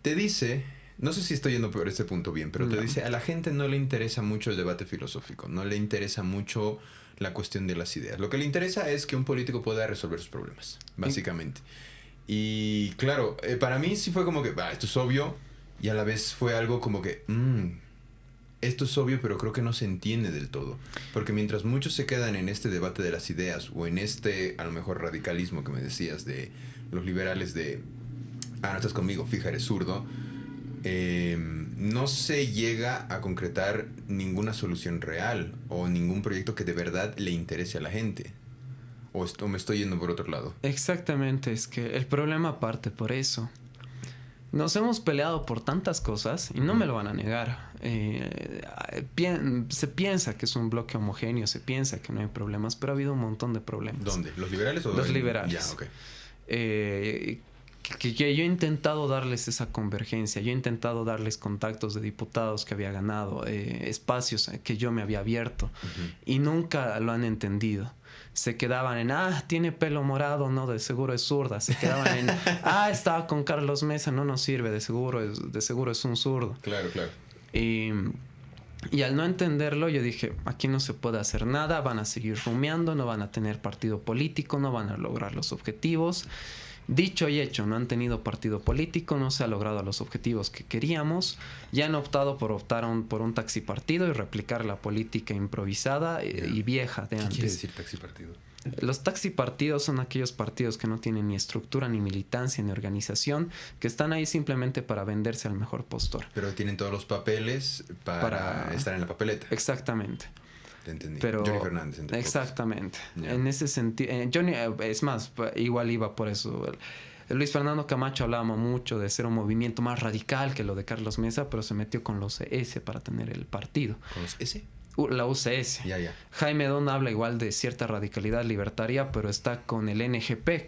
te dice, no sé si estoy yendo por este punto bien, pero te dice, a la gente no le interesa mucho el debate filosófico, no le interesa mucho la cuestión de las ideas. Lo que le interesa es que un político pueda resolver sus problemas, básicamente. Y claro, para mí sí fue como que, esto es obvio, y a la vez fue algo como que, esto es obvio, pero creo que no se entiende del todo. Porque mientras muchos se quedan en este debate de las ideas, o en este, a lo mejor, radicalismo que me decías de los liberales de, no estás conmigo, fija, eres zurdo, no se llega a concretar ninguna solución real o ningún proyecto que de verdad le interese a la gente. ¿O me estoy yendo por otro lado? Exactamente, es que el problema parte por eso. Nos hemos peleado por tantas cosas y no me lo van a negar. Se piensa que es un bloque homogéneo, se piensa que no hay problemas, pero ha habido un montón de problemas. ¿Dónde? ¿Los liberales o los liberales? Ya, ok. Que yo he intentado darles esa convergencia, yo he intentado darles contactos de diputados que había ganado, espacios que yo me había abierto, y nunca lo han entendido. Se quedaban en, tiene pelo morado, no, de seguro es zurda. Se quedaban en, estaba con Carlos Mesa, no nos sirve, de seguro es un zurdo. Claro. Y al no entenderlo, yo dije, aquí no se puede hacer nada, van a seguir rumiando, no van a tener partido político, no van a lograr los objetivos. Dicho y hecho, no han tenido partido político, no se ha logrado los objetivos que queríamos, ya han optado por por un taxipartido y replicar la política improvisada y vieja de antes. ¿Qué quiere decir taxipartido? Los taxipartidos son aquellos partidos que no tienen ni estructura, ni militancia, ni organización, que están ahí simplemente para venderse al mejor postor. Pero tienen todos los papeles para estar en la papeleta. Exactamente. Entendí. Pero, Johnny Fernández. Exactamente. Yeah. En ese sentido, Johnny, es más, igual iba por eso. Luis Fernando Camacho hablaba mucho de ser un movimiento más radical que lo de Carlos Mesa, pero se metió con los UCS para tener el partido. ¿Con los S? La UCS. Ya. Jaime Don habla igual de cierta radicalidad libertaria, pero está con el NGP,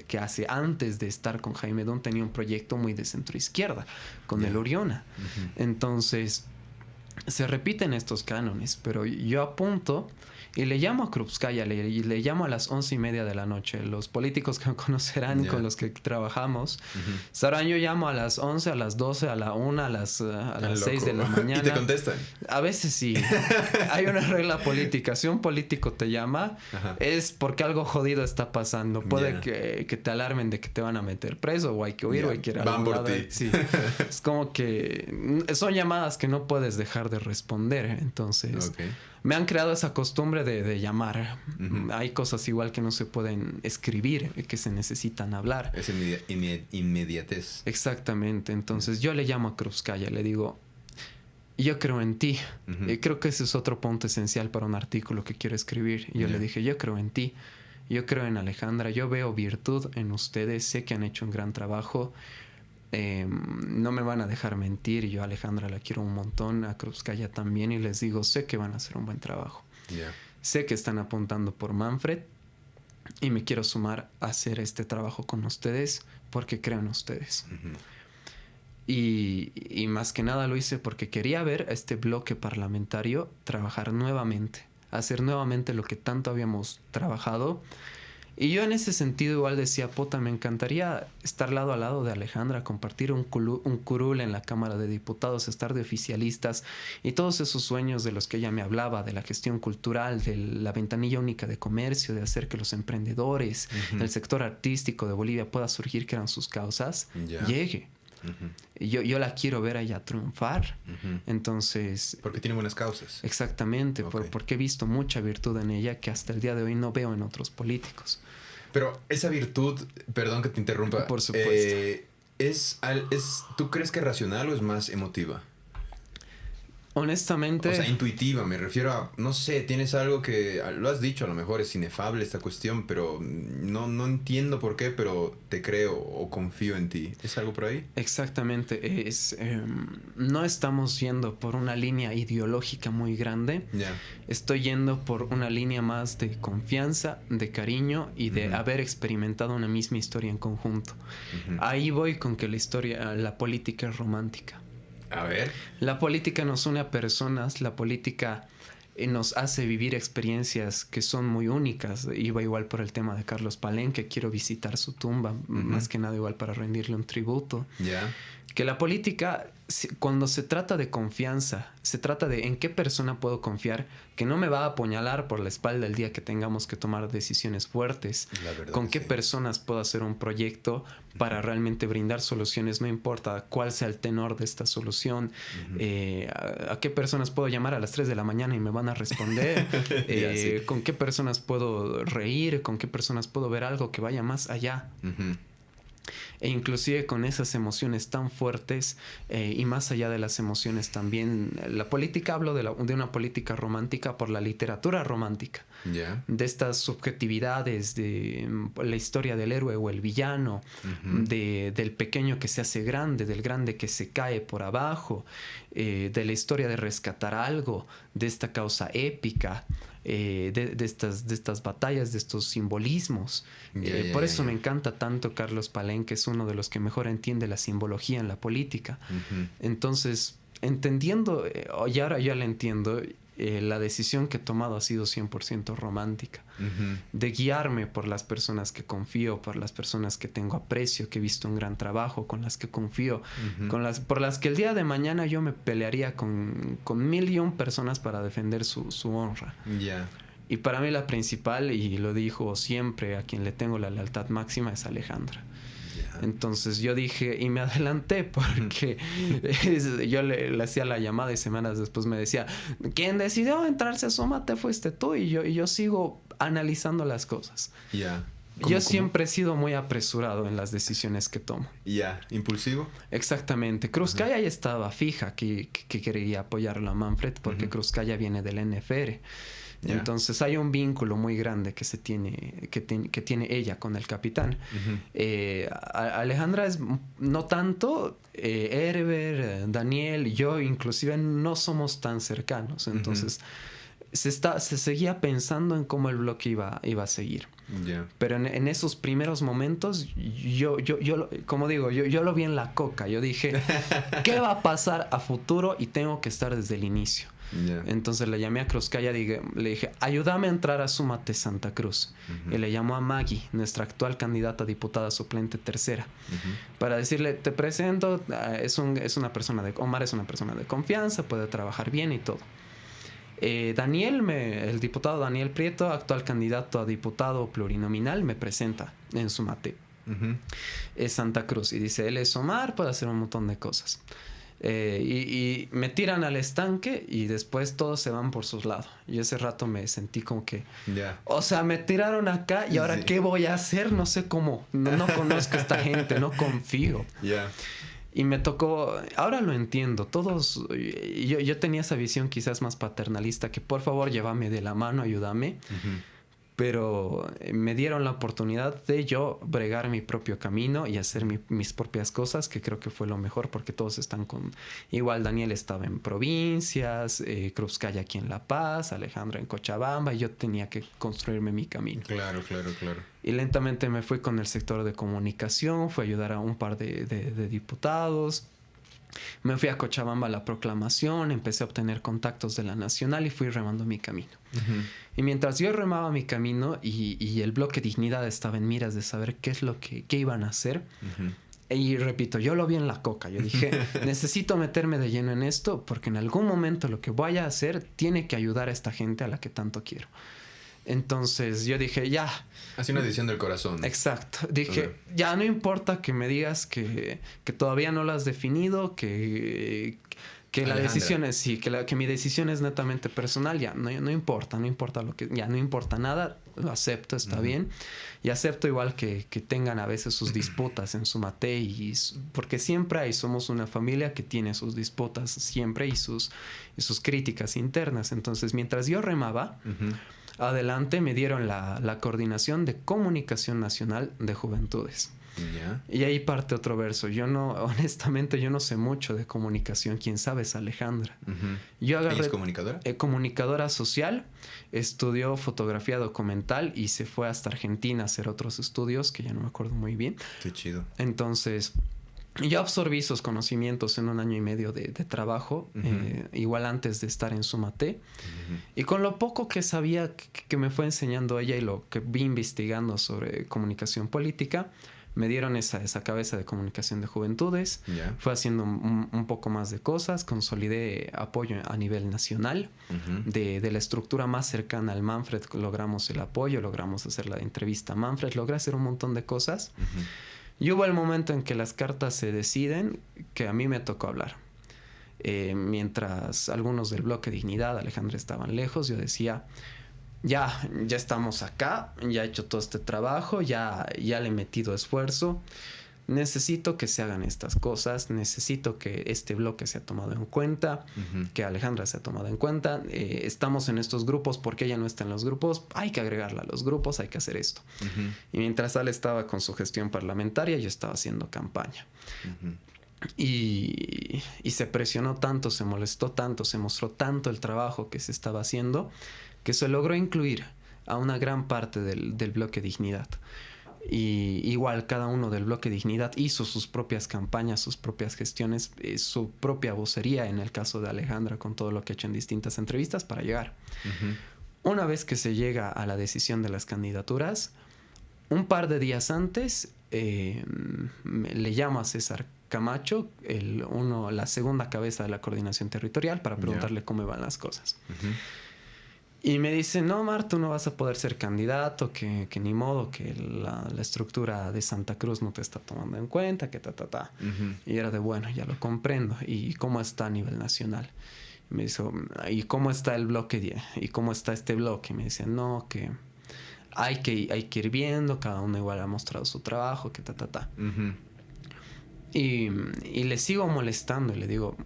que hace antes de estar con Jaime Don tenía un proyecto muy de centroizquierda, con el Oriona. Entonces se repiten estos cánones, pero yo apunto y le llamo a Krupskaya, le llamo a las 11:30 de la noche. Los políticos que me conocerán, con los que trabajamos, sabrán, yo llamo a las 11, a las 12, a la 1, a las 6 de la mañana. ¿Y te contestan? A veces sí. Hay una regla política. Si un político te llama, es porque algo jodido está pasando. Puede que te alarmen de que te van a meter preso, o hay que huir, o hay que ir a van por ti. Sí. Es como que son llamadas que no puedes dejar de responder. Entonces, me han creado esa costumbre de llamar. Hay cosas igual que no se pueden escribir, que se necesitan hablar. Es inmediatez. Exactamente. Entonces, yo le llamo a Krupskaya, le digo, yo creo en ti. Y creo que ese es otro punto esencial para un artículo que quiero escribir. Y yo le dije, yo creo en ti. Yo creo en Alejandra. Yo veo virtud en ustedes. Sé que han hecho un gran trabajo. No me van a dejar mentir. Yo a Alejandra la quiero un montón, a Krupskaya también, y les digo, sé que van a hacer un buen trabajo. sé que están apuntando por Manfred y me quiero sumar a hacer este trabajo con ustedes porque creo en ustedes. Y más que nada lo hice porque quería ver a este bloque parlamentario trabajar nuevamente, hacer nuevamente lo que tanto habíamos trabajado. Y yo en ese sentido igual decía, puta, me encantaría estar lado a lado de Alejandra, compartir un curul en la Cámara de Diputados, estar de oficialistas y todos esos sueños de los que ella me hablaba, de la gestión cultural, de la ventanilla única de comercio, de hacer que los emprendedores del sector artístico de Bolivia pueda surgir, que eran sus causas, llegue. Yo la quiero ver a ella triunfar. Entonces, porque tiene buenas causas. Exactamente, porque he visto mucha virtud en ella que hasta el día de hoy no veo en otros políticos. Pero esa virtud, perdón que te interrumpa. Por supuesto. ¿Tú crees que es racional o es más emotiva? Honestamente... O sea, intuitiva, me refiero a... No sé, tienes algo que... Lo has dicho, a lo mejor es inefable esta cuestión, pero no entiendo por qué, pero te creo o confío en ti. ¿Es algo por ahí? Exactamente. No estamos yendo por una línea ideológica muy grande. Estoy yendo por una línea más de confianza, de cariño y de haber experimentado una misma historia en conjunto. Ahí voy con que la política es romántica. A ver. La política nos une a personas, la política nos hace vivir experiencias que son muy únicas. Iba igual por el tema de Carlos Palenque, quiero visitar su tumba, más que nada igual para rendirle un tributo. Que la política, cuando se trata de confianza, se trata de en qué persona puedo confiar, que no me va a apuñalar por la espalda el día que tengamos que tomar decisiones fuertes, con qué personas puedo hacer un proyecto para realmente brindar soluciones, no importa cuál sea el tenor de esta solución, a qué personas puedo llamar a las 3 de la mañana y me van a responder, con qué personas puedo reír, con qué personas puedo ver algo que vaya más allá. E inclusive con esas emociones tan fuertes y más allá de las emociones también, la política, hablo de una política romántica por la literatura romántica, de estas subjetividades, de la historia del héroe o el villano, del pequeño que se hace grande, del grande que se cae por abajo, de la historia de rescatar algo, de esta causa épica. De estas batallas, de estos simbolismos. Por eso me encanta tanto Carlos Palenque, es uno de los que mejor entiende la simbología en la política. Entonces, entendiendo, y ahora ya la entiendo, la decisión que he tomado ha sido 100% romántica. De guiarme por las personas que confío, por las personas que tengo aprecio, que he visto un gran trabajo, con las que confío, por las que el día de mañana yo me pelearía con 1,000,000 personas para defender su honra. Y para mí la principal, y lo dijo siempre, a quien le tengo la lealtad máxima, es Alejandra. Entonces yo dije, y me adelanté porque yo le hacía la llamada y semanas después me decía, quien decidió entrarse a Súmate fuiste tú, y yo sigo analizando las cosas. Yo siempre he sido muy apresurado en las decisiones que tomo. ¿Impulsivo? Exactamente. Cruzcaya ya estaba fija que quería apoyarlo a Manfred porque Cruzcaya viene del NFR. Entonces hay un vínculo muy grande que tiene ella con el capitán. Alejandra es no tanto. Herbert, Daniel, yo inclusive no somos tan cercanos. Entonces se seguía pensando en cómo el bloque iba a seguir. Pero en esos primeros momentos yo como digo, yo lo vi en la coca. Yo dije, ¿qué va a pasar a futuro? Y tengo que estar desde el inicio. Entonces le llamé a Cruzcaya, le dije, ayúdame a entrar a Súmate Santa Cruz. Y le llamó a Maggie, nuestra actual candidata a diputada suplente tercera, para decirle, te presento, Omar es una persona de confianza, puede trabajar bien y todo. El diputado Daniel Prieto, actual candidato a diputado plurinominal, me presenta en Súmate Santa Cruz y dice, él es Omar, puede hacer un montón de cosas. Y me tiran al estanque y después todos se van por sus lados. Y ese rato me sentí como que o sea, me tiraron acá y ahora ¿qué voy a hacer? No sé cómo, no conozco a esta gente, no confío. Y me tocó, ahora lo entiendo, todos, yo tenía esa visión quizás más paternalista, que por favor llévame de la mano, ayúdame. pero me dieron la oportunidad de yo bregar mi propio camino y hacer mis propias cosas, que creo que fue lo mejor, porque todos están con... Igual Daniel estaba en provincias, Cruzcaya aquí en La Paz, Alejandra en Cochabamba, y yo tenía que construirme mi camino. Claro. Y lentamente me fui con el sector de comunicación, fui a ayudar a un par de diputados. Me fui a Cochabamba a la proclamación, empecé a obtener contactos de la Nacional y fui remando mi camino. Uh-huh. Y mientras yo remaba mi camino y el bloque Dignidad estaba en miras de saber qué iban a hacer. Uh-huh. Y repito, yo lo vi en la coca. Yo dije, necesito meterme de lleno en esto porque en algún momento lo que vaya a hacer tiene que ayudar a esta gente a la que tanto quiero. Entonces yo dije, ya. Así una decisión del corazón. Exacto. Dije, ya no importa que me digas que todavía no lo has definido, que la decisión es sí, que mi decisión es netamente personal, ya no importa lo que, ya no importa nada, lo acepto, está uh-huh. bien. Y acepto igual que tengan a veces sus disputas en Sumate, porque siempre somos una familia que tiene sus disputas siempre y sus críticas internas. Entonces, mientras yo remaba, uh-huh. adelante me dieron la coordinación de comunicación nacional de juventudes. Yeah. Y ahí parte otro verso. Honestamente, yo no sé mucho de comunicación. Quien sabe es Alejandra. Uh-huh. ¿Ella es comunicadora? Comunicadora social, estudió fotografía documental y se fue hasta Argentina a hacer otros estudios que ya no me acuerdo muy bien. Qué chido. Entonces, yo absorbí esos conocimientos en 1 año y medio de trabajo, uh-huh. Igual antes de estar en Sumate. Uh-huh. Y con lo poco que sabía que me fue enseñando ella y lo que vi investigando sobre comunicación política, me dieron esa cabeza de comunicación de juventudes. Yeah. Fue haciendo un poco más de cosas. Consolidé apoyo a nivel nacional. Uh-huh. De la estructura más cercana al Manfred logramos el apoyo. Logramos hacer la entrevista a Manfred. Logré hacer un montón de cosas. Uh-huh. Y hubo el momento en que las cartas se deciden que a mí me tocó hablar. Mientras algunos del bloque Dignidad, Alejandra, estaban lejos, yo decía... Ya estamos acá, ya he hecho todo este trabajo, ya le he metido esfuerzo. Necesito que se hagan estas cosas, necesito que este bloque sea tomado en cuenta, uh-huh. que Alejandra sea tomada en cuenta. Estamos en estos grupos, porque ella no está en los grupos, hay que agregarla a los grupos, hay que hacer esto. Uh-huh. Y mientras Ale estaba con su gestión parlamentaria, yo estaba haciendo campaña. Uh-huh. Y se presionó tanto, se molestó tanto, se mostró tanto el trabajo que se estaba haciendo, que se logró incluir a una gran parte del bloque Dignidad. Y igual cada uno del bloque Dignidad hizo sus propias campañas, sus propias gestiones, su propia vocería, en el caso de Alejandra, con todo lo que ha hecho en distintas entrevistas para llegar. Uh-huh. Una vez que se llega a la decisión de las candidaturas, un par de días antes le llamo a César Camacho, la segunda cabeza de la coordinación territorial, para preguntarle cómo van las cosas. Uh-huh. Y me dice, no, Mar, tú no vas a poder ser candidato, que ni modo, que la estructura de Santa Cruz no te está tomando en cuenta, que Uh-huh. Y era de, bueno, ya lo comprendo. ¿Y cómo está a nivel nacional? Y me dice, ¿y cómo está el bloque? ¿Y cómo está este bloque? Y me dice, no, que hay que ir viendo, cada uno igual ha mostrado su trabajo, que Uh-huh. Y le sigo molestando y le digo,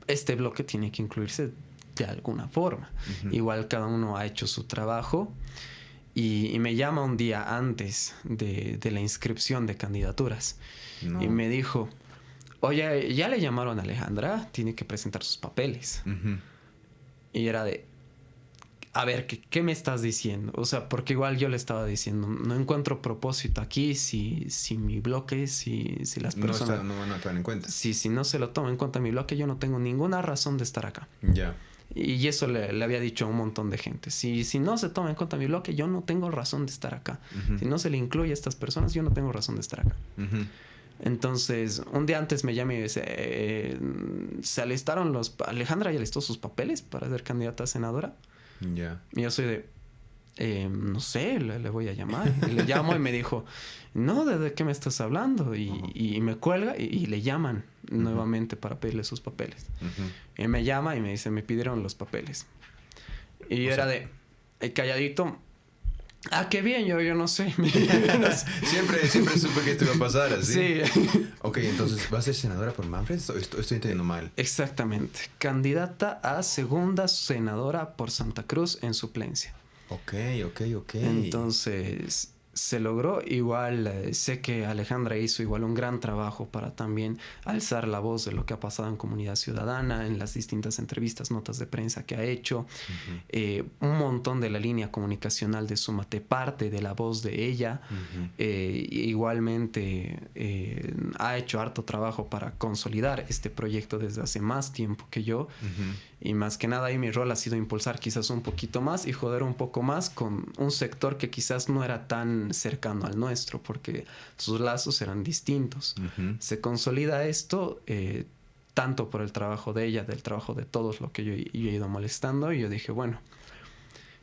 este bloque tiene que incluirse de alguna forma. Uh-huh. Igual cada uno ha hecho su trabajo y me llama un día antes de la inscripción de candidaturas. No. Y me dijo, oye, ya le llamaron a Alejandra, tiene que presentar sus papeles. Uh-huh. Y era de, a ver, ¿qué me estás diciendo? O sea, porque igual yo le estaba diciendo, no encuentro propósito aquí si mi bloque, si las personas... No van a tomar en cuenta. Si no se lo toman en cuenta mi bloque, yo no tengo ninguna razón de estar acá. Ya. Yeah. Y eso le había dicho a un montón de gente. Si no se toma en cuenta mi bloque, yo no tengo razón de estar acá. Uh-huh. Si no se le incluye a estas personas, yo no tengo razón de estar acá. Uh-huh. Entonces, un día antes me llama y dice, ¿se alistaron Alejandra ya alistó sus papeles para ser candidata a senadora? Ya. Yeah. Y yo soy de, no sé, le voy a llamar. Y le llamo y me dijo, no, ¿de qué me estás hablando? Y me cuelga y le llaman uh-huh. nuevamente para pedirle sus papeles. Uh-huh. Y me llama y me dice, me pidieron los papeles. Y yo era de, calladito, qué bien, yo no sé. Siempre supe que esto iba a pasar así. Sí. Ok, entonces, ¿vas a ser senadora por Manfred? Estoy entendiendo mal. Exactamente. Candidata a segunda senadora por Santa Cruz en suplencia. Ok. Entonces se logró. Igual sé que Alejandra hizo igual un gran trabajo para también alzar la voz de lo que ha pasado en Comunidad Ciudadana, en las distintas entrevistas, notas de prensa que ha hecho. Un montón de la línea comunicacional de Súmate parte de la voz de ella. Igualmente ha hecho harto trabajo para consolidar este proyecto desde hace más tiempo que yo. Y más que nada ahí mi rol ha sido impulsar quizás un poquito más y joder un poco más con un sector que quizás no era tan cercano al nuestro, porque sus lazos eran distintos. Se consolida esto tanto por el trabajo de ella, del trabajo de todos, lo que yo he ido molestando, y yo dije, bueno,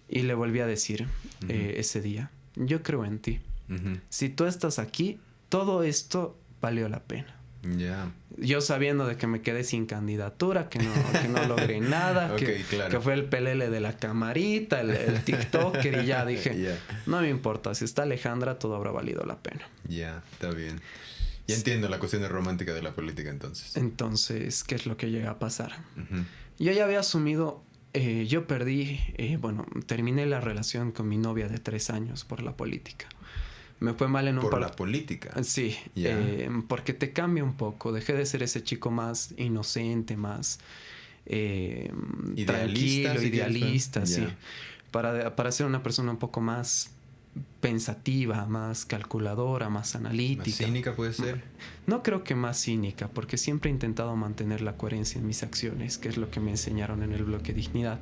y le volví a decir ese día, yo creo en ti. Si tú estás aquí, todo esto valió la pena. Yo sabiendo de que me quedé sin candidatura, que no logré nada, que fue el pelele de la camarita, el TikToker, y ya dije, no me importa, si está Alejandra, todo habrá valido la pena. Está bien. Ya entiendo la cuestión romántica de la política entonces. Entonces, ¿qué es lo que llega a pasar? Yo ya había asumido, yo perdí, terminé la relación con mi novia de 3 años por la política. Me fue mal en un ¿Por la política? Sí, porque te cambia un poco. Dejé de ser ese chico más inocente, más tranquilo, idealista, sí. Para ser una persona un poco más pensativa, más calculadora, más analítica. ¿Más cínica puede ser? No creo que más cínica, porque siempre he intentado mantener la coherencia en mis acciones, que es lo que me enseñaron en el bloque Dignidad.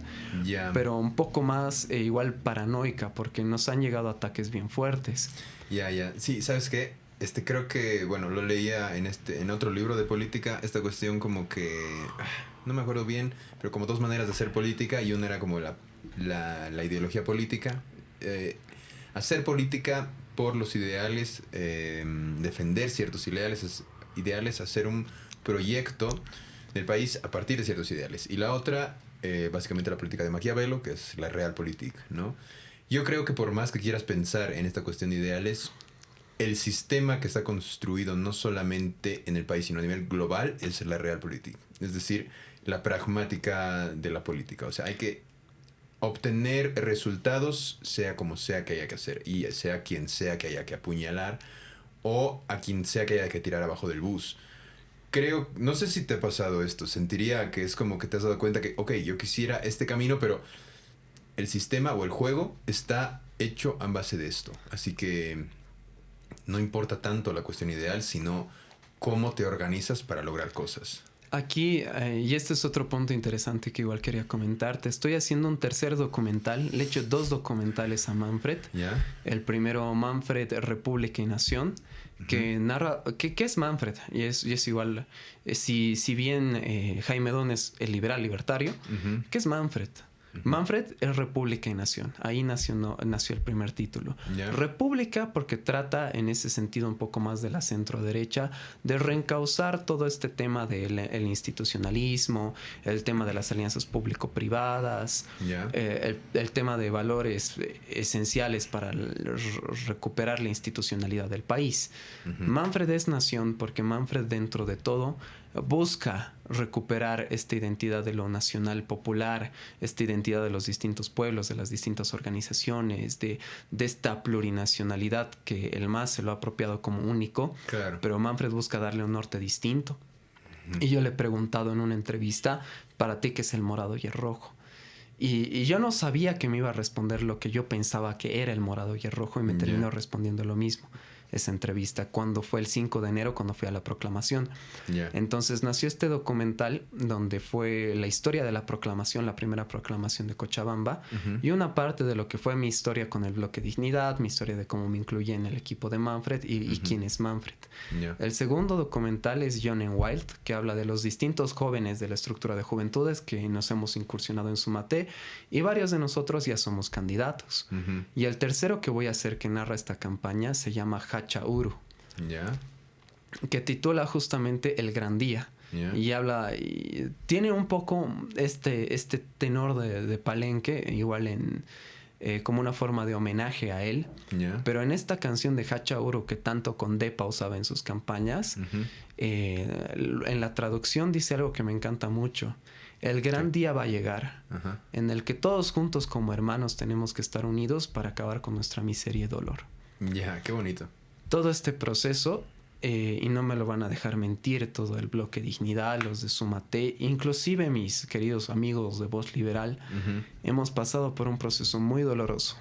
Pero un poco más igual paranoica, porque nos han llegado ataques bien fuertes. Sí, ¿sabes qué? Creo que, lo leía en otro libro de política, esta cuestión como que, no me acuerdo bien, pero como 2 maneras de hacer política, y una era como la ideología política, hacer política por los ideales, defender ciertos ideales, hacer un proyecto del país a partir de ciertos ideales. Y la otra, básicamente la política de Maquiavelo, que es la realpolitik, ¿no? Yo creo que por más que quieras pensar en esta cuestión de ideales, el sistema que está construido no solamente en el país, sino a nivel global, es la realpolitik. Es decir, la pragmática de la política. O sea, hay que obtener resultados, sea como sea que haya que hacer, y sea quien sea que haya que apuñalar, o a quien sea que haya que tirar abajo del bus. No sé si te ha pasado esto, sentiría que es como que te has dado cuenta que, yo quisiera este camino, pero el sistema o el juego está hecho en base de esto. Así que no importa tanto la cuestión ideal, sino cómo te organizas para lograr cosas. Aquí, y este es otro punto interesante que igual quería comentarte. Estoy haciendo un tercer documental. Le he hecho 2 documentales a Manfred. El primero, Manfred, República y Nación, que narra... ¿Qué es Manfred? Y es igual... Si bien Jaime Don es el liberal libertario, ¿qué es Manfred? Manfred es República y Nación. Ahí nació el primer título. República porque trata en ese sentido un poco más de la centro-derecha, de reencauzar todo este tema del institucionalismo, el tema de las alianzas público-privadas, el tema de valores esenciales para recuperar la institucionalidad del país. Manfred es Nación porque Manfred, dentro de todo, busca recuperar esta identidad de lo nacional popular, esta identidad de los distintos pueblos, de las distintas organizaciones, de esta plurinacionalidad que el MAS se lo ha apropiado como único, pero Manfred busca darle un norte distinto. Y yo le he preguntado en una entrevista, ¿para ti qué es el morado y el rojo? Y yo no sabía que me iba a responder lo que yo pensaba que era el morado y el rojo, y me terminó respondiendo lo mismo. Esa entrevista cuando fue el 5 de enero, cuando fui a la proclamación. Entonces nació este documental donde fue la historia de la proclamación, la primera proclamación de Cochabamba, y una parte de lo que fue mi historia con el bloque Dignidad, mi historia de cómo me incluí en el equipo de Manfred y quién es Manfred. El segundo documental es Young and Wild, que habla de los distintos jóvenes de la estructura de juventudes que nos hemos incursionado en Sumate, y varios de nosotros ya somos candidatos. Y el tercero que voy a hacer, que narra esta campaña, se llama Hachauru, que titula justamente El Gran Día. Y habla, y tiene un poco este tenor de Palenque, igual como una forma de homenaje a él. Pero en esta canción de Hachauru, que tanto Condepa usaba en sus campañas, en la traducción dice algo que me encanta mucho. El gran día va a llegar en el que todos juntos como hermanos tenemos que estar unidos para acabar con nuestra miseria y dolor. Ya, qué bonito. Todo este proceso, y no me lo van a dejar mentir, todo el bloque Dignidad, los de Sumate, inclusive mis queridos amigos de Voz Liberal, hemos pasado por un proceso muy doloroso.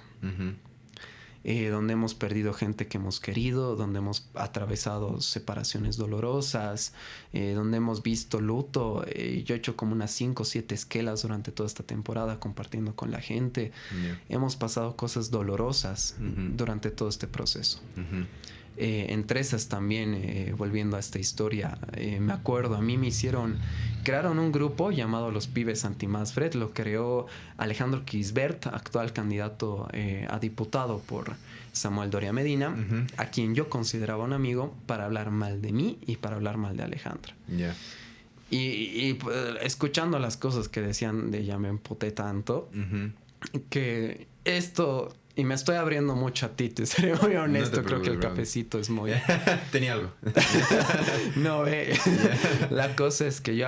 Donde hemos perdido gente que hemos querido, donde hemos atravesado separaciones dolorosas, donde hemos visto luto. Yo he hecho como unas 5 o 7 esquelas durante toda esta temporada compartiendo con la gente. Hemos pasado cosas dolorosas durante todo este proceso. Entre esas también, volviendo a esta historia, me acuerdo, a mí me crearon un grupo llamado Los Pibes Anti-Manfred. Lo creó Alejandro Quisbert, actual candidato a diputado por Samuel Doria Medina, a quien yo consideraba un amigo, para hablar mal de mí y para hablar mal de Alejandro. Y escuchando las cosas que decían de ella, me emputé tanto que esto... Y me estoy abriendo mucho a ti, te seré muy honesto. No creo que el cafecito es muy... Tenía algo. No, la cosa es que yo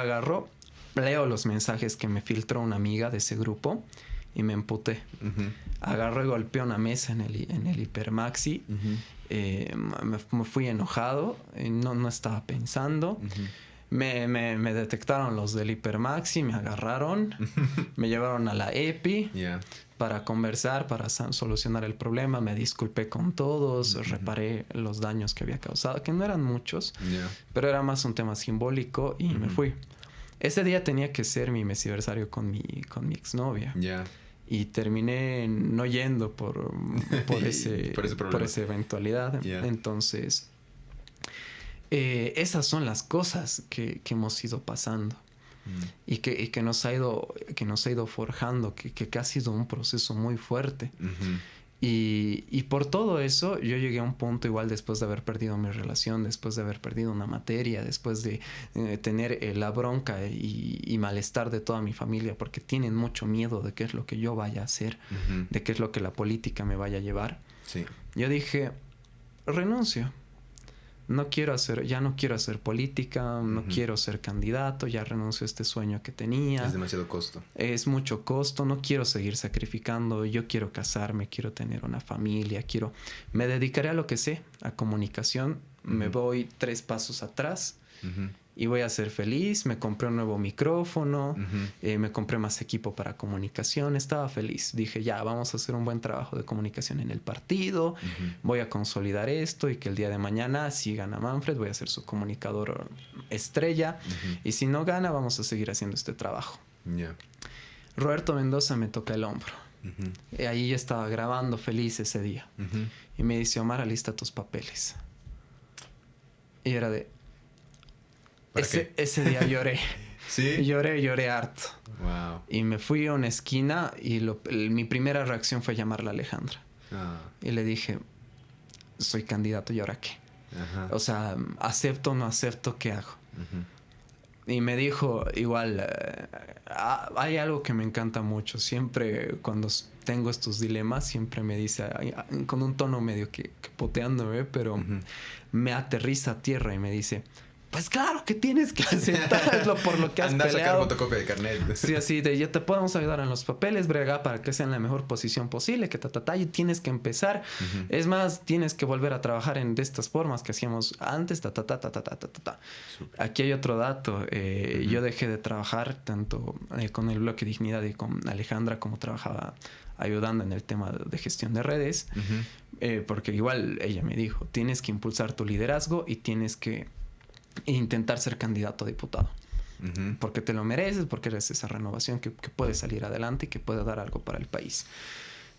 leo los mensajes que me filtró una amiga de ese grupo y me emputé. Agarré y golpeé una mesa en el Hipermaxi. Me fui enojado, no estaba pensando. Me detectaron los del Hipermaxi, me agarraron, me llevaron a la EPI para conversar, para solucionar el problema. Me disculpé con todos, reparé los daños que había causado, que no eran muchos, pero era más un tema simbólico y me fui. Ese día tenía que ser mi mesiversario con mi exnovia. Y terminé no yendo por esa eventualidad. Entonces... esas son las cosas que hemos ido pasando y que nos ha ido forjando, que ha sido un proceso muy fuerte. Y por todo eso yo llegué a un punto, igual después de haber perdido mi relación, después de haber perdido una materia, después de tener la bronca y malestar de toda mi familia, porque tienen mucho miedo de qué es lo que yo vaya a hacer, de qué es lo que la política me vaya a llevar. Yo dije, renuncio. Ya no quiero hacer política, no quiero ser candidato, ya renuncio a este sueño que tenía. Es demasiado costo. Es mucho costo, no quiero seguir sacrificando, yo quiero casarme, quiero tener una familia, me dedicaré a lo que sé, a comunicación, me voy 3 pasos atrás y voy a ser feliz. Me compré un nuevo micrófono, me compré más equipo para comunicación, estaba feliz. Dije, ya, vamos a hacer un buen trabajo de comunicación en el partido, voy a consolidar esto y que el día de mañana, si gana Manfred, voy a ser su comunicador estrella, y si no gana, vamos a seguir haciendo este trabajo. Roberto Mendoza me toca el hombro. Ahí ya estaba grabando feliz ese día. Y me dice, Omar, alista tus papeles. Y era de... Ese día lloré. ¿Sí? Lloré harto. Wow. Y me fui a una esquina y mi primera reacción fue llamarle a Alejandra. Y le dije, soy candidato, ¿y ahora qué? O sea, ¿acepto o no acepto? ¿Qué hago? Y me dijo, igual, hay algo que me encanta mucho. Siempre cuando tengo estos dilemas, siempre me dice, con un tono medio que poteándome, pero me aterriza a tierra y me dice... Pues claro que tienes que aceptarlo por lo que has peleado. Anda a sacar fotocopia de carnet. Sí, así de ya te podemos ayudar en los papeles, brega, para que sea en la mejor posición posible, que y tienes que empezar. Es más, tienes que volver a trabajar de estas formas que hacíamos antes, Aquí hay otro dato. Yo dejé de trabajar tanto con el bloque Dignidad y con Alejandra, como trabajaba ayudando en el tema de gestión de redes, porque igual ella me dijo, tienes que impulsar tu liderazgo y tienes que intentar ser candidato a diputado, porque te lo mereces, porque eres esa renovación que puede salir adelante y que puede dar algo para el país.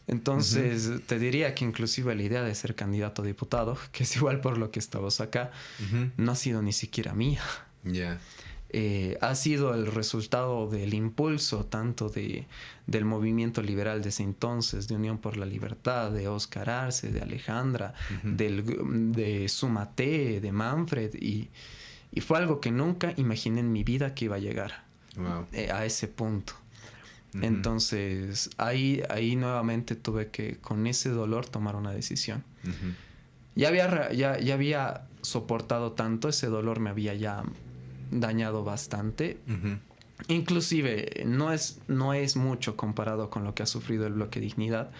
Entonces te diría que inclusive la idea de ser candidato a diputado, que es igual por lo que estamos acá, no ha sido ni siquiera mía. Ha sido el resultado del impulso tanto del movimiento liberal de ese entonces, de Unión por la Libertad, de Oscar Arce, de Alejandra, de Sumate, de Manfred, y fue algo que nunca imaginé en mi vida que iba a llegar a ese punto. Entonces ahí nuevamente tuve que, con ese dolor, tomar una decisión. Ya había soportado tanto, ese dolor me había ya dañado bastante. Inclusive no es mucho comparado con lo que ha sufrido el bloque Dignidad.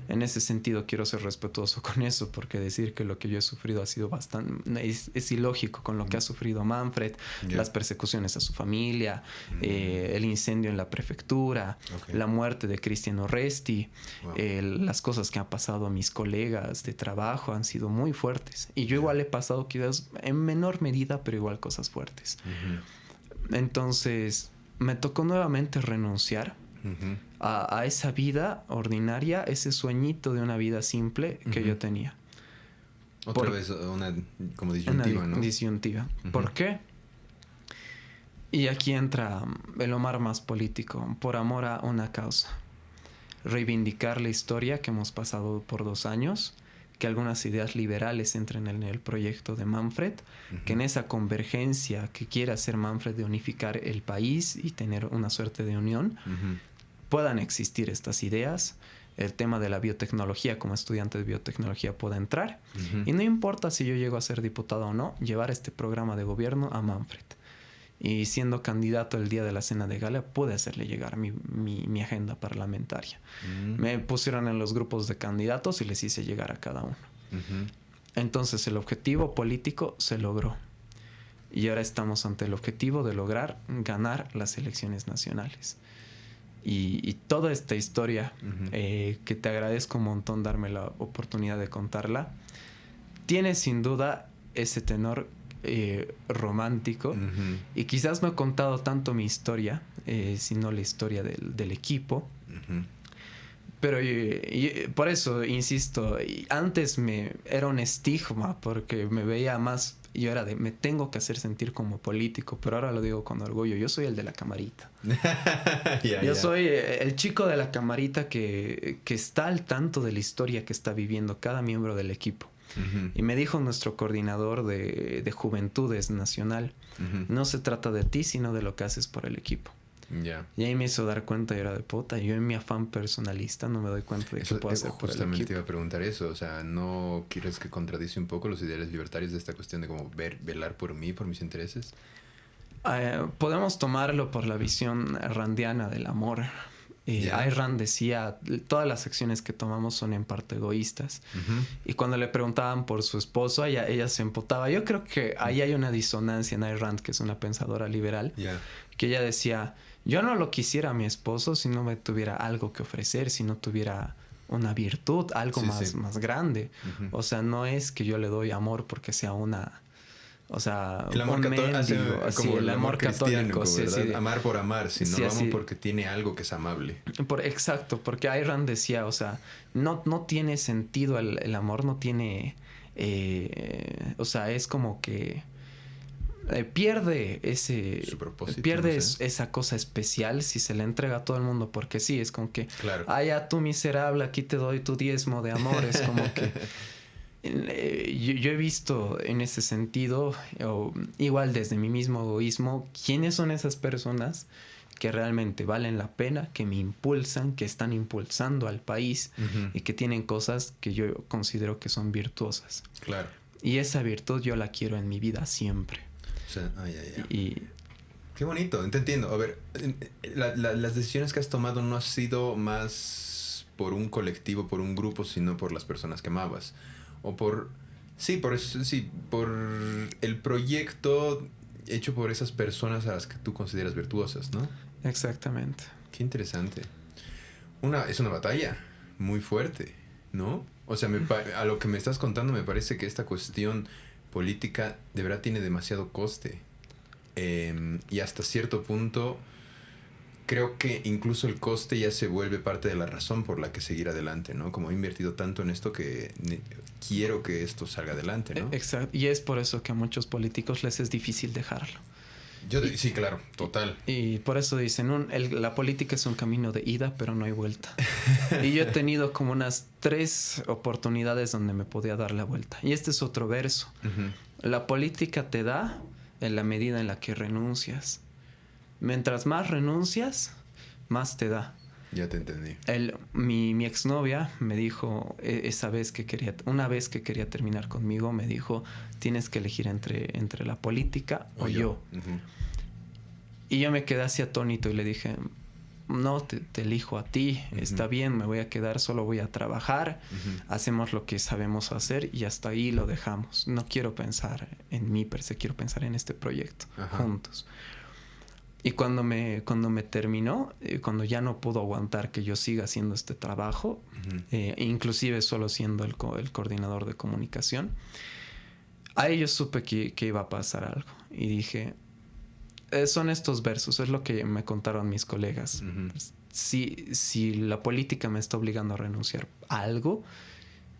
En ese sentido quiero ser respetuoso con eso, porque decir que lo que yo he sufrido ha sido bastante... Es ilógico con lo que ha sufrido Manfred, las persecuciones a su familia, el incendio en la prefectura, la muerte de Cristian Orresti, las cosas que han pasado a mis colegas de trabajo han sido muy fuertes. Y yo igual he pasado quizás en menor medida, pero igual cosas fuertes. Entonces... me tocó nuevamente renunciar a esa vida ordinaria, ese sueñito de una vida simple que yo tenía. Otra vez una como disyuntiva, ¿no? Disyuntiva. ¿Por qué? Y aquí entra el Omar más político, por amor a una causa. Reivindicar la historia que hemos pasado por 2 años, que algunas ideas liberales entren en el proyecto de Manfred, que en esa convergencia que quiere hacer Manfred de unificar el país y tener una suerte de unión, puedan existir estas ideas. El tema de la biotecnología, como estudiante de biotecnología, pueda entrar. Y no importa si yo llego a ser diputado o no, llevar este programa de gobierno a Manfred. Y siendo candidato el día de la cena de gala, pude hacerle llegar mi agenda parlamentaria. Me pusieron en los grupos de candidatos y les hice llegar a cada uno. Entonces el objetivo político se logró. Y ahora estamos ante el objetivo de lograr ganar las elecciones nacionales. Y toda esta historia, que te agradezco un montón darme la oportunidad de contarla, tiene sin duda ese tenor romántico. Y quizás no he contado tanto mi historia, sino la historia del equipo. Pero por eso, insisto, antes era un estigma porque me veía más, yo era me tengo que hacer sentir como político, pero ahora lo digo con orgullo, yo soy el de la camarita. Yo soy el chico de la camarita que está al tanto de la historia que está viviendo cada miembro del equipo. Y me dijo nuestro coordinador de Juventudes Nacional, no se trata de ti, sino de lo que haces por el equipo. Y ahí me hizo dar cuenta y era de puta. Yo en mi afán personalista no me doy cuenta de qué puedo hacer por el equipo. Justamente iba a preguntar eso. O sea, ¿no quieres que contradice un poco los ideales libertarios de esta cuestión de como velar por mí, por mis intereses? Podemos tomarlo por la visión randiana del amor. Ayn Rand decía, todas las acciones que tomamos son en parte egoístas. Y cuando le preguntaban por su esposo, ella se empotaba. Yo creo que ahí hay una disonancia en Ayn Rand, que es una pensadora liberal, que ella decía, yo no lo quisiera a mi esposo si no me tuviera algo que ofrecer, si no tuviera una virtud, algo más grande. O sea, no es que yo le doy amor porque sea una... O sea, el amor católico, como el amor católico, sí, amar por amar, sino lo amo porque tiene algo que es amable. Exacto, porque Ayn Rand decía, o sea, no tiene sentido el amor, no tiene... o sea, es como que... pierde su propósito, pierde esa cosa especial si se le entrega a todo el mundo, porque sí, es como que... ya tú miserable, aquí te doy tu diezmo de amor, es como que... Yo he visto en ese sentido, igual desde mi mismo egoísmo, quiénes son esas personas que realmente valen la pena, que me impulsan, que están impulsando al país y que tienen cosas que yo considero que son virtuosas. Y esa virtud yo la quiero en mi vida siempre. O sea, y qué bonito, te entiendo. A ver, las decisiones que has tomado no han sido más por un colectivo, por un grupo, sino por las personas que amabas. O por el proyecto hecho por esas personas a las que tú consideras virtuosas, ¿no? Exactamente. Qué interesante. Es una batalla muy fuerte, ¿no? O sea, a lo que me estás contando me parece que esta cuestión política de verdad tiene demasiado coste. Y hasta cierto punto creo que incluso el coste ya se vuelve parte de la razón por la que seguir adelante, ¿no? Como he invertido tanto en esto que quiero que esto salga adelante, ¿no? Exacto. Y es por eso que a muchos políticos les es difícil dejarlo. Sí, claro, total. Y por eso dicen, la política es un camino de ida, pero no hay vuelta. Y yo he tenido como unas 3 oportunidades donde me podía dar la vuelta. Y este es otro verso. La política te da en la medida en la que renuncias. Mientras más renuncias, más te da. Ya te entendí. Mi exnovia me dijo una vez que quería terminar conmigo, me dijo, tienes que elegir entre la política o yo. Y yo me quedé así atónito y le dije, no, te elijo a ti, está bien, me voy a quedar, solo voy a trabajar, hacemos lo que sabemos hacer y hasta ahí lo dejamos. No quiero pensar en mí, per se, quiero pensar en este proyecto juntos. Y cuando me terminó, cuando ya no pudo aguantar que yo siga haciendo este trabajo, inclusive solo siendo el coordinador de comunicación, ahí yo supe que iba a pasar algo. Y dije, son estos versos, es lo que me contaron mis colegas. Si la política me está obligando a renunciar a algo,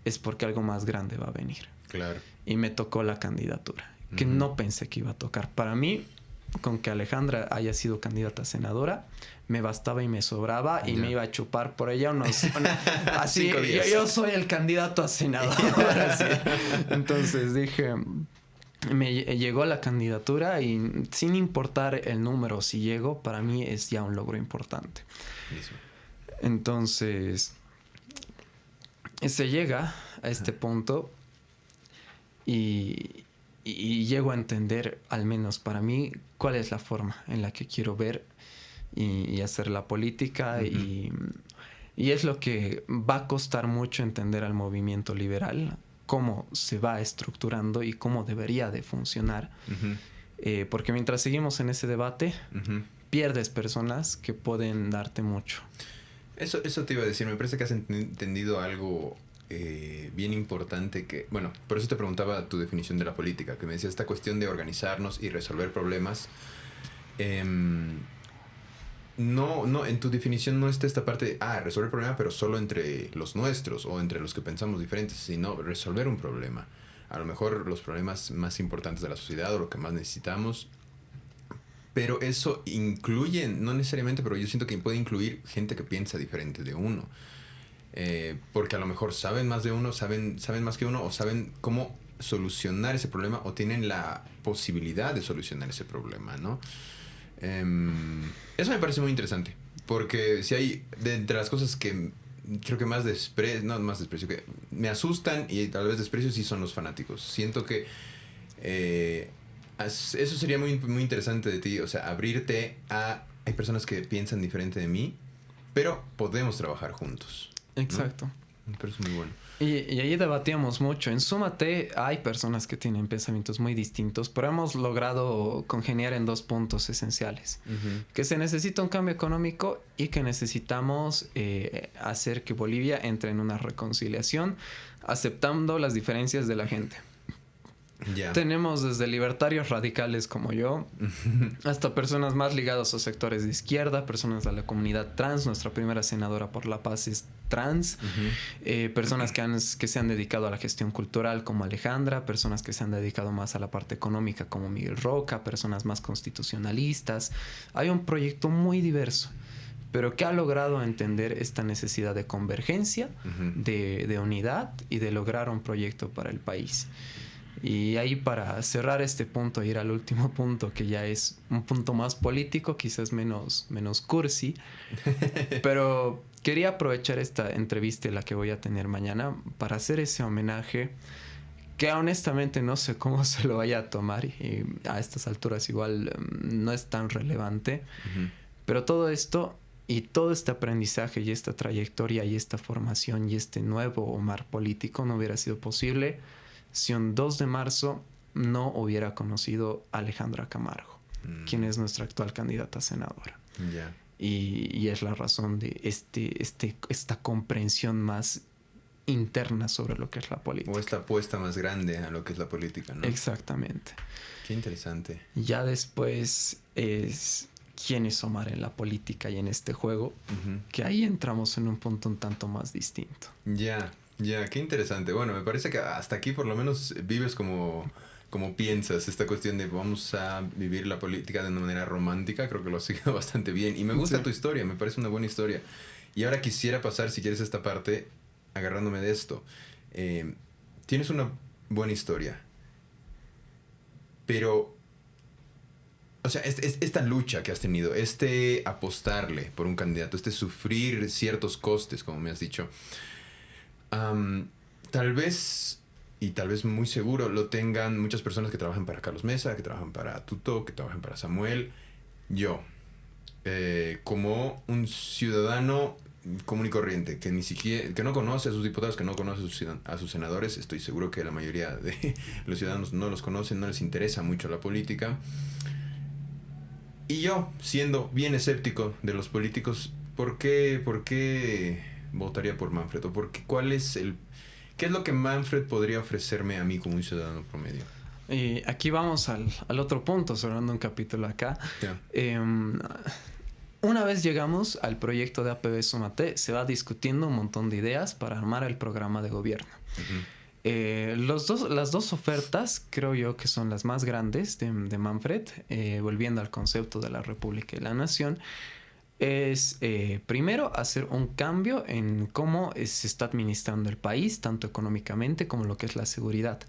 es porque algo más grande va a venir. Claro. Y me tocó la candidatura, que no pensé que iba a tocar. Para mí, con que Alejandra haya sido candidata a senadora, me bastaba y me sobraba y me iba a chupar por ella así, yo soy el candidato a senador. Así. Entonces dije, me llegó la candidatura y sin importar el número, si llego, para mí es ya un logro importante. Mismo. Entonces se llega a este punto y llego a entender, al menos para mí, cuál es la forma en la que quiero ver y hacer la política. Y es lo que va a costar mucho entender al movimiento liberal, cómo se va estructurando y cómo debería de funcionar. Porque mientras seguimos en ese debate, pierdes personas que pueden darte mucho. Eso te iba a decir, me parece que has entendido algo bien importante que, bueno, por eso te preguntaba tu definición de la política, que me decía esta cuestión de organizarnos y resolver problemas. No, en tu definición no está esta parte de, resolver problema, pero solo entre los nuestros o entre los que pensamos diferentes, sino resolver un problema. A lo mejor los problemas más importantes de la sociedad o lo que más necesitamos. Pero eso incluye, no necesariamente, pero yo siento que puede incluir gente que piensa diferente de uno. Porque a lo mejor saben más de uno, saben más que uno, o saben cómo solucionar ese problema, o tienen la posibilidad de solucionar ese problema, ¿no? Eso me parece muy interesante. Porque si hay, de entre las cosas que creo que más desprecio, que me asustan y tal vez desprecio, sí son los fanáticos. Siento que eso sería muy, muy interesante de ti, o sea, abrirte a... Hay personas que piensan diferente de mí, pero podemos trabajar juntos, ¿no? Exacto. Pero es muy bueno. Y ahí debatíamos mucho. En Súmate hay personas que tienen pensamientos muy distintos, pero hemos logrado congeniar en 2 puntos esenciales. Que se necesita un cambio económico y que necesitamos hacer que Bolivia entre en una reconciliación aceptando las diferencias de la gente. Tenemos desde libertarios radicales como yo, hasta personas más ligadas a sectores de izquierda, personas de la comunidad trans. Nuestra primera senadora por la paz es trans. Personas que se han dedicado a la gestión cultural como Alejandra, personas que se han dedicado más a la parte económica como Miguel Roca, personas más constitucionalistas. Hay un proyecto muy diverso, pero que ha logrado entender esta necesidad de convergencia, de unidad y de lograr un proyecto para el país. Y ahí, para cerrar este punto, ir al último punto, que ya es un punto más político, quizás menos cursi, pero quería aprovechar esta entrevista, la que voy a tener mañana, para hacer ese homenaje que honestamente no sé cómo se lo vaya a tomar, y a estas alturas igual no es tan relevante, pero todo esto y todo este aprendizaje y esta trayectoria y esta formación y este nuevo Omar político no hubiera sido posible si un 2 de marzo no hubiera conocido a Alejandra Camargo, quien es nuestra actual candidata a senadora. Y es la razón de esta comprensión más interna sobre lo que es la política. O esta apuesta más grande a lo que es la política, ¿no? Exactamente. Qué interesante. Ya después es quién es Omar en la política y en este juego, que ahí entramos en un punto un tanto más distinto. Ya, qué interesante. Bueno, me parece que hasta aquí por lo menos vives como piensas, esta cuestión de vamos a vivir la política de una manera romántica. Creo que lo has seguido bastante bien. Y me gusta tu historia, me parece una buena historia. Y ahora quisiera pasar, si quieres, esta parte, agarrándome de esto. Tienes una buena historia. Pero, o sea, esta lucha que has tenido, apostarle por un candidato, sufrir ciertos costes, como me has dicho... tal vez, y tal vez muy seguro, lo tengan muchas personas que trabajan para Carlos Mesa, que trabajan para Tuto, que trabajan para Samuel. Yo, como un ciudadano común y corriente, que ni siquiera, que no conoce a sus diputados, que no conoce a sus senadores, estoy seguro que la mayoría de los ciudadanos no los conocen, no les interesa mucho la política. Y yo, siendo bien escéptico de los políticos, ¿por qué votaría por Manfred? ¿O qué es lo que Manfred podría ofrecerme a mí como un ciudadano promedio? Aquí vamos al otro punto, cerrando un capítulo acá. Yeah. Una vez llegamos al proyecto de APB Súmate, se va discutiendo un montón de ideas para armar el programa de gobierno. Uh-huh. Las dos ofertas creo yo que son las más grandes de Manfred, volviendo al concepto de la República y la Nación, es primero hacer un cambio en cómo se está administrando el país, tanto económicamente como lo que es la seguridad.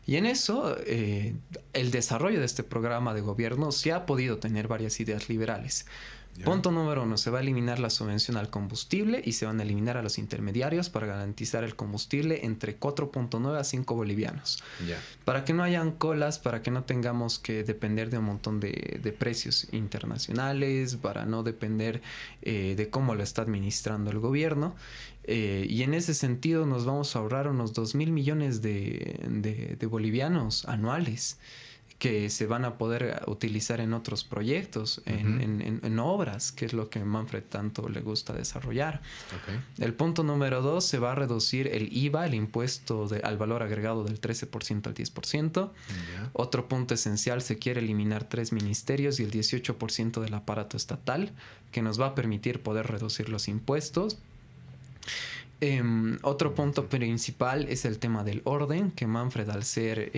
Y en eso, el desarrollo de este programa de gobierno se ha podido tener varias ideas liberales. Yeah. Punto número 1, se va a eliminar la subvención al combustible y se van a eliminar a los intermediarios para garantizar el combustible entre 4.9 a 5 bolivianos. Yeah. Para que no hayan colas, para que no tengamos que depender de un montón de precios internacionales, para no depender de cómo lo está administrando el gobierno. Y en ese sentido nos vamos a ahorrar unos 2.000 millones de bolivianos anuales, que se van a poder utilizar en otros proyectos, uh-huh. en obras, que es lo que Manfred tanto le gusta desarrollar. Okay. El punto número 2, se va a reducir el IVA, el impuesto al valor agregado del 13% al 10%. Yeah. Otro punto esencial, se quiere eliminar 3 ministerios y el 18% del aparato estatal, que nos va a permitir poder reducir los impuestos. Otro punto principal es el tema del orden, que Manfred, al ser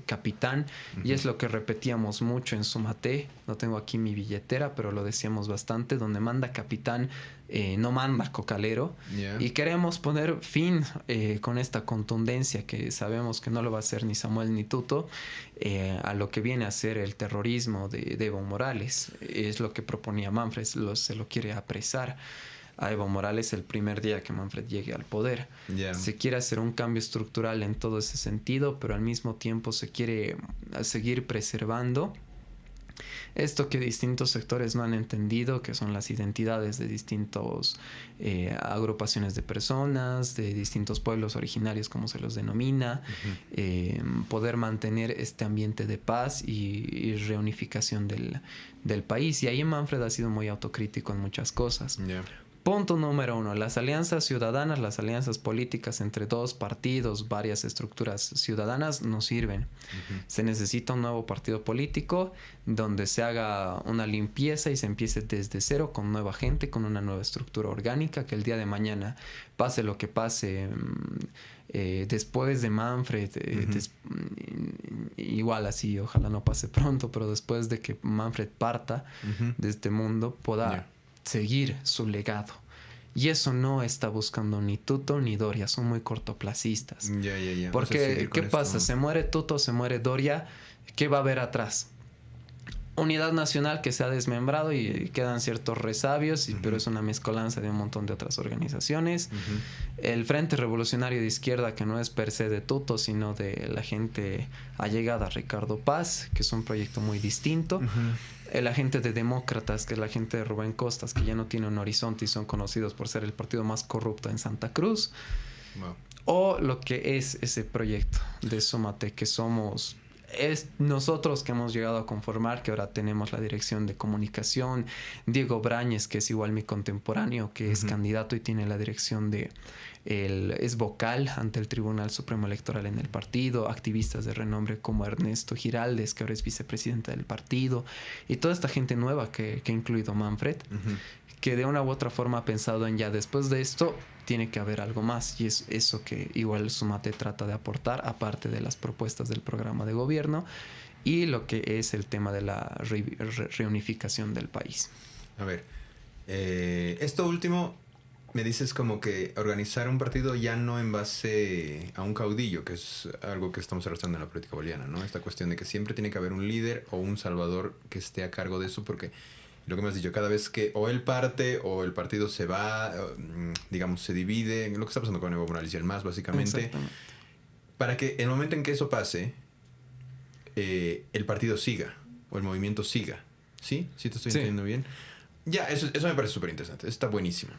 capitán, uh-huh. y es lo que repetíamos mucho en Súmate, no tengo aquí mi billetera, pero lo decíamos bastante, donde manda capitán, no manda cocalero. Yeah. Y queremos poner fin con esta contundencia que sabemos que no lo va a hacer ni Samuel ni Tuto, a lo que viene a ser el terrorismo de Evo Morales. Es lo que proponía Manfred, se lo quiere apresar a Evo Morales el primer día que Manfred llegue al poder. Yeah. Se quiere hacer un cambio estructural en todo ese sentido, pero al mismo tiempo se quiere seguir preservando esto que distintos sectores no han entendido, que son las identidades de distintos agrupaciones de personas, de distintos pueblos originarios, como se los denomina, uh-huh. Poder mantener este ambiente de paz y reunificación del país. Y ahí Manfred ha sido muy autocrítico en muchas cosas. Yeah. Punto número 1, las alianzas ciudadanas, las alianzas políticas entre dos partidos, varias estructuras ciudadanas no sirven. Uh-huh. Se necesita un nuevo partido político donde se haga una limpieza y se empiece desde cero con nueva gente, con una nueva estructura orgánica, que el día de mañana pase lo que pase después de Manfred, uh-huh. Igual así, ojalá no pase pronto, pero después de que Manfred parta uh-huh. de este mundo, pueda seguir su legado. Y eso no está buscando ni Tuto ni Doria, son muy cortoplacistas. Porque, ¿qué pasa? Se muere Tuto, se muere Doria, ¿qué va a haber atrás? Unidad Nacional que se ha desmembrado y quedan ciertos resabios, uh-huh. pero es una mezcolanza de un montón de otras organizaciones. Uh-huh. El Frente Revolucionario de Izquierda, que no es per se de Tuto, sino de la gente allegada a Ricardo Paz, que es un proyecto muy distinto. Uh-huh. La gente de Demócratas, que es la gente de Rubén Costas, que ya no tiene un horizonte y son conocidos por ser el partido más corrupto en Santa Cruz. Wow. O lo que es ese proyecto de Súmate, que somos... Es nosotros que hemos llegado a conformar, que ahora tenemos la dirección de comunicación. Diego Brañez, que es igual mi contemporáneo, que uh-huh. es candidato y tiene la dirección es vocal ante el Tribunal Supremo Electoral en el partido. Activistas de renombre como Ernesto Giraldes, que ahora es vicepresidente del partido. Y toda esta gente nueva que ha incluido Manfred, uh-huh. que de una u otra forma ha pensado en ya después de esto tiene que haber algo más, y es eso que igual Súmate trata de aportar, aparte de las propuestas del programa de gobierno y lo que es el tema de la reunificación del país. A ver, esto último me dices como que organizar un partido ya no en base a un caudillo, que es algo que estamos arrastrando en la política boliviana, ¿no? Esta cuestión de que siempre tiene que haber un líder o un salvador que esté a cargo de eso, porque lo que me has dicho, cada vez que o él parte o el partido se va, digamos, se divide, lo que está pasando con Evo Morales y el MAS, básicamente, para que el momento en que eso pase, el partido siga o el movimiento siga. Sí, sí te estoy Sí. entendiendo bien. Ya, eso me parece súper interesante. Está buenísimo.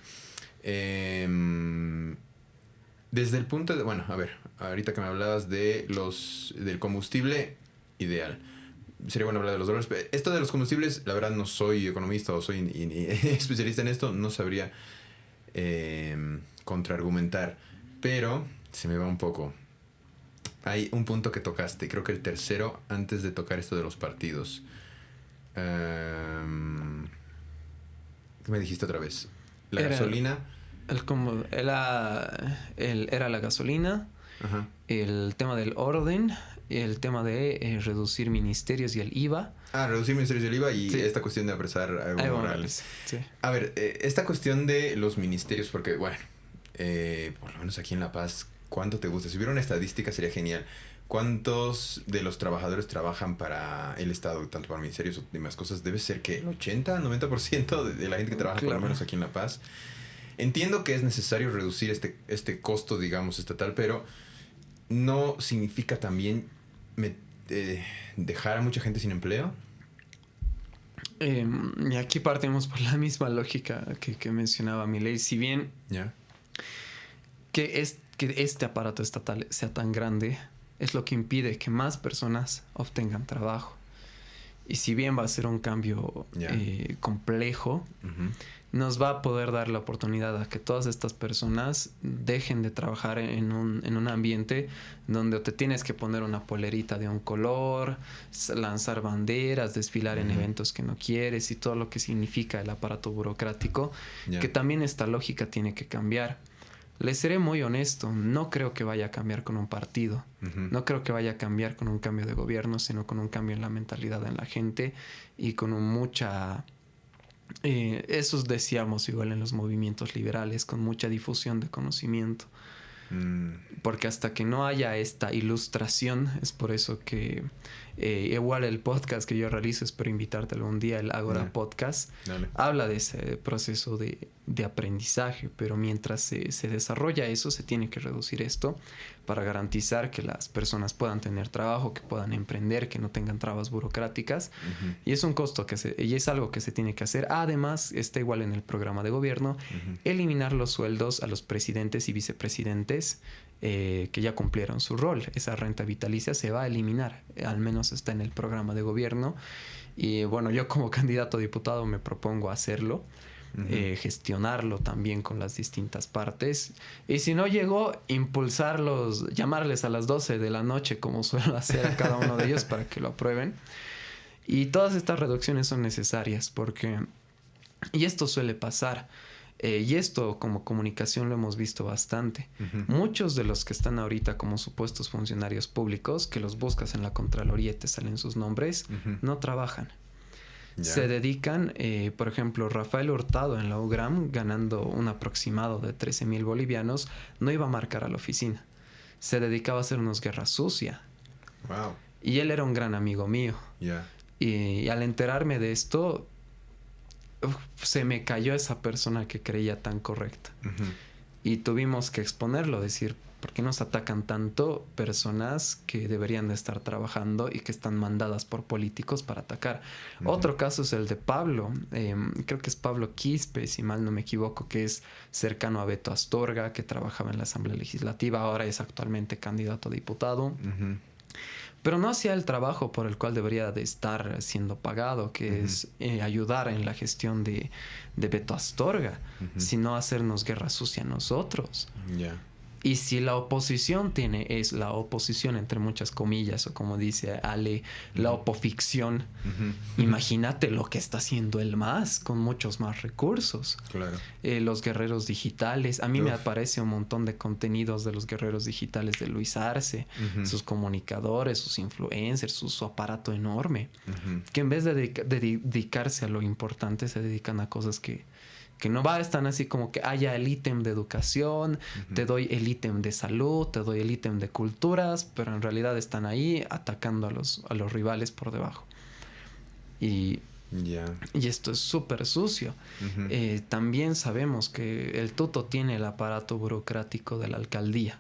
Desde el punto de... Bueno, a ver, ahorita que me hablabas del combustible ideal. Sería bueno hablar de los dólares. Esto de los combustibles, la verdad no soy economista o soy especialista en esto. No sabría contraargumentar. Pero se me va un poco. Hay un punto que tocaste, creo que el tercero, antes de tocar esto de los partidos. ¿Qué me dijiste otra vez? La gasolina. Era la gasolina, Ajá. el tema del orden, el tema de reducir ministerios y el IVA. Reducir ministerios del IVA y Sí. esta cuestión de apresar a Evo Morales. Sí. A ver, esta cuestión de los ministerios, porque, bueno, por lo menos aquí en La Paz, ¿cuánto te gusta? Si hubiera una estadística sería genial. ¿Cuántos de los trabajadores trabajan para el Estado, tanto para ministerios o demás cosas? Debe ser que el 80-90% de la gente que trabaja, por lo menos aquí en La Paz. Entiendo que es necesario reducir este costo, digamos, estatal, pero no significa también dejar a mucha gente sin empleo. Y aquí partimos por la misma lógica que mencionaba Milei. Si bien que este aparato estatal sea tan grande, es lo que impide que más personas obtengan trabajo. Y si bien va a ser un cambio complejo, nos va a poder dar la oportunidad a que todas estas personas dejen de trabajar en un ambiente donde te tienes que poner una polerita de un color, lanzar banderas, desfilar en eventos que no quieres y todo lo que significa el aparato burocrático, que también esta lógica tiene que cambiar. Les seré muy honesto, no creo que vaya a cambiar con un partido, no creo que vaya a cambiar con un cambio de gobierno, sino con un cambio en la mentalidad en la gente y con mucha... eso decíamos igual en los movimientos liberales, con mucha difusión de conocimiento. Porque hasta que no haya esta ilustración, es por eso que igual el podcast que yo realizo, espero invitarte algún día, el Agora Podcast, habla de ese proceso de aprendizaje, pero mientras se desarrolla eso, se tiene que reducir esto para garantizar que las personas puedan tener trabajo, que puedan emprender, que no tengan trabas burocráticas. Y es un costo y es algo que se tiene que hacer. Además, está igual en el programa de gobierno, eliminar los sueldos a los presidentes y vicepresidentes que ya cumplieron su rol. Esa renta vitalicia se va a eliminar, al menos está en el programa de gobierno. Y bueno, yo como candidato a diputado me propongo hacerlo. Gestionarlo también con las distintas partes, y si no llego, impulsarlos, llamarles a las 12 de la noche como suelo hacer a cada uno de ellos para que lo aprueben. Y todas estas reducciones son necesarias y esto suele pasar, y esto como comunicación lo hemos visto bastante. Muchos de los que están ahorita como supuestos funcionarios públicos, que los buscas en la Contraloría y te salen sus nombres, no trabajan. Se dedican, por ejemplo, Rafael Hurtado en la UGRAM, ganando un aproximado de 13,000 bolivianos, no iba a marcar a la oficina. Se dedicaba a hacernos guerra sucia. Wow. Y él era un gran amigo mío. Y al enterarme de esto, se me cayó esa persona que creía tan correcta. Y tuvimos que exponerlo, decir, ¿por qué nos atacan tanto personas que deberían de estar trabajando y que están mandadas por políticos para atacar? Otro caso es el de Pablo, creo que es Pablo Quispe, si mal no me equivoco, que es cercano a Beto Astorga, que trabajaba en la Asamblea Legislativa, ahora es actualmente candidato a diputado. Pero no hacía el trabajo por el cual debería de estar siendo pagado, que es ayudar en la gestión de Beto Astorga, sino hacernos guerra sucia a nosotros. Y si la oposición es la oposición entre muchas comillas, o como dice Ale, la opoficción, imagínate lo que está haciendo él más, con muchos más recursos. Claro. Los guerreros digitales, a mí me aparece un montón de contenidos de los guerreros digitales de Luis Arce, sus comunicadores, sus influencers, su aparato enorme, que en vez de dedicarse a lo importante, se dedican a cosas que no están así como que haya el ítem de educación, te doy el ítem de salud, te doy el ítem de culturas, pero en realidad están ahí atacando a los rivales por debajo. Y esto es súper sucio. También sabemos que el Tuto tiene el aparato burocrático de la alcaldía,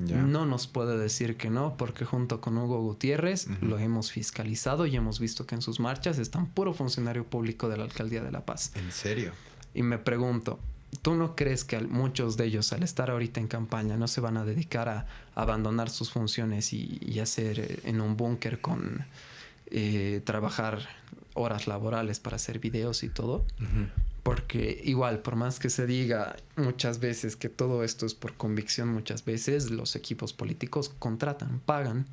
Ya. no nos puede decir que no, porque junto con Hugo Gutiérrez lo hemos fiscalizado y hemos visto que en sus marchas están puro funcionario público de la Alcaldía de La Paz. ¿En serio? Y me pregunto, ¿tú no crees que muchos de ellos, al estar ahorita en campaña, no se van a dedicar a abandonar sus funciones y hacer en un búnker con trabajar horas laborales para hacer videos y todo? Porque igual, por más que se diga muchas veces que todo esto es por convicción, muchas veces los equipos políticos contratan, pagan.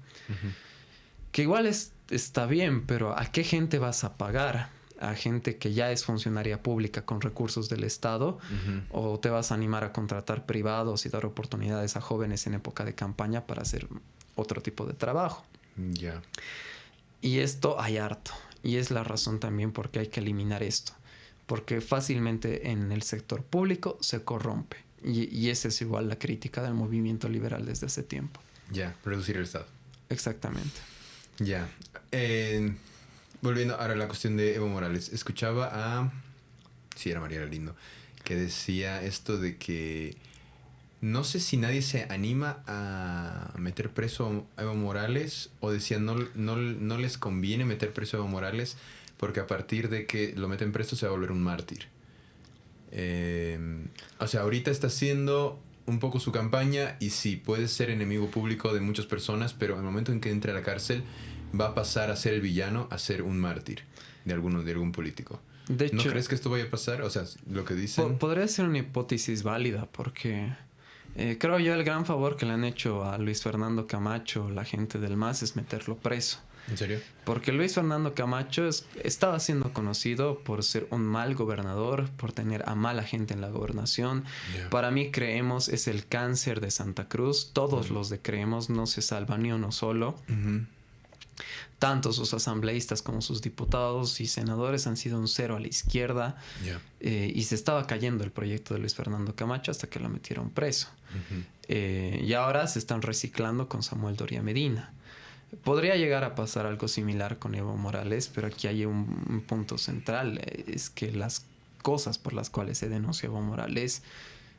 Que igual está bien, pero ¿a qué gente vas a pagar? ¿A gente que ya es funcionaria pública con recursos del Estado? ¿O te vas a animar a contratar privados y dar oportunidades a jóvenes en época de campaña para hacer otro tipo de trabajo? Ya. Y esto hay harto. Y es la razón también por qué hay que eliminar esto. Porque fácilmente en el sector público se corrompe. Y esa es igual la crítica del movimiento liberal desde hace tiempo. Ya, reducir el Estado. Exactamente. Ya. Volviendo ahora a la cuestión de Evo Morales. Escuchaba a... Sí, era Mariela Lindo. Que decía esto de que... No sé si nadie se anima a meter preso a Evo Morales. O decía no les conviene meter preso a Evo Morales, porque a partir de que lo meten preso se va a volver un mártir. O sea, ahorita está haciendo un poco su campaña y sí, puede ser enemigo público de muchas personas, pero en el momento en que entre a la cárcel va a pasar a ser el villano, a ser un mártir de algún político. De hecho, ¿no crees que esto vaya a pasar? O sea, lo que dicen... Podría ser una hipótesis válida porque creo yo el gran favor que le han hecho a Luis Fernando Camacho, la gente del MAS, es meterlo preso. ¿En serio? Porque Luis Fernando Camacho estaba siendo conocido por ser un mal gobernador, por tener a mala gente en la gobernación. Yeah. Para mí, Creemos es el cáncer de Santa Cruz. Todos los de Creemos, no se salva ni uno solo. Tanto sus asambleístas como sus diputados y senadores han sido un cero a la izquierda. Yeah. Y se estaba cayendo el proyecto de Luis Fernando Camacho hasta que lo metieron preso. Y ahora se están reciclando con Samuel Doria Medina. Podría llegar a pasar algo similar con Evo Morales, pero aquí hay un punto central. Es que las cosas por las cuales se denuncia a Evo Morales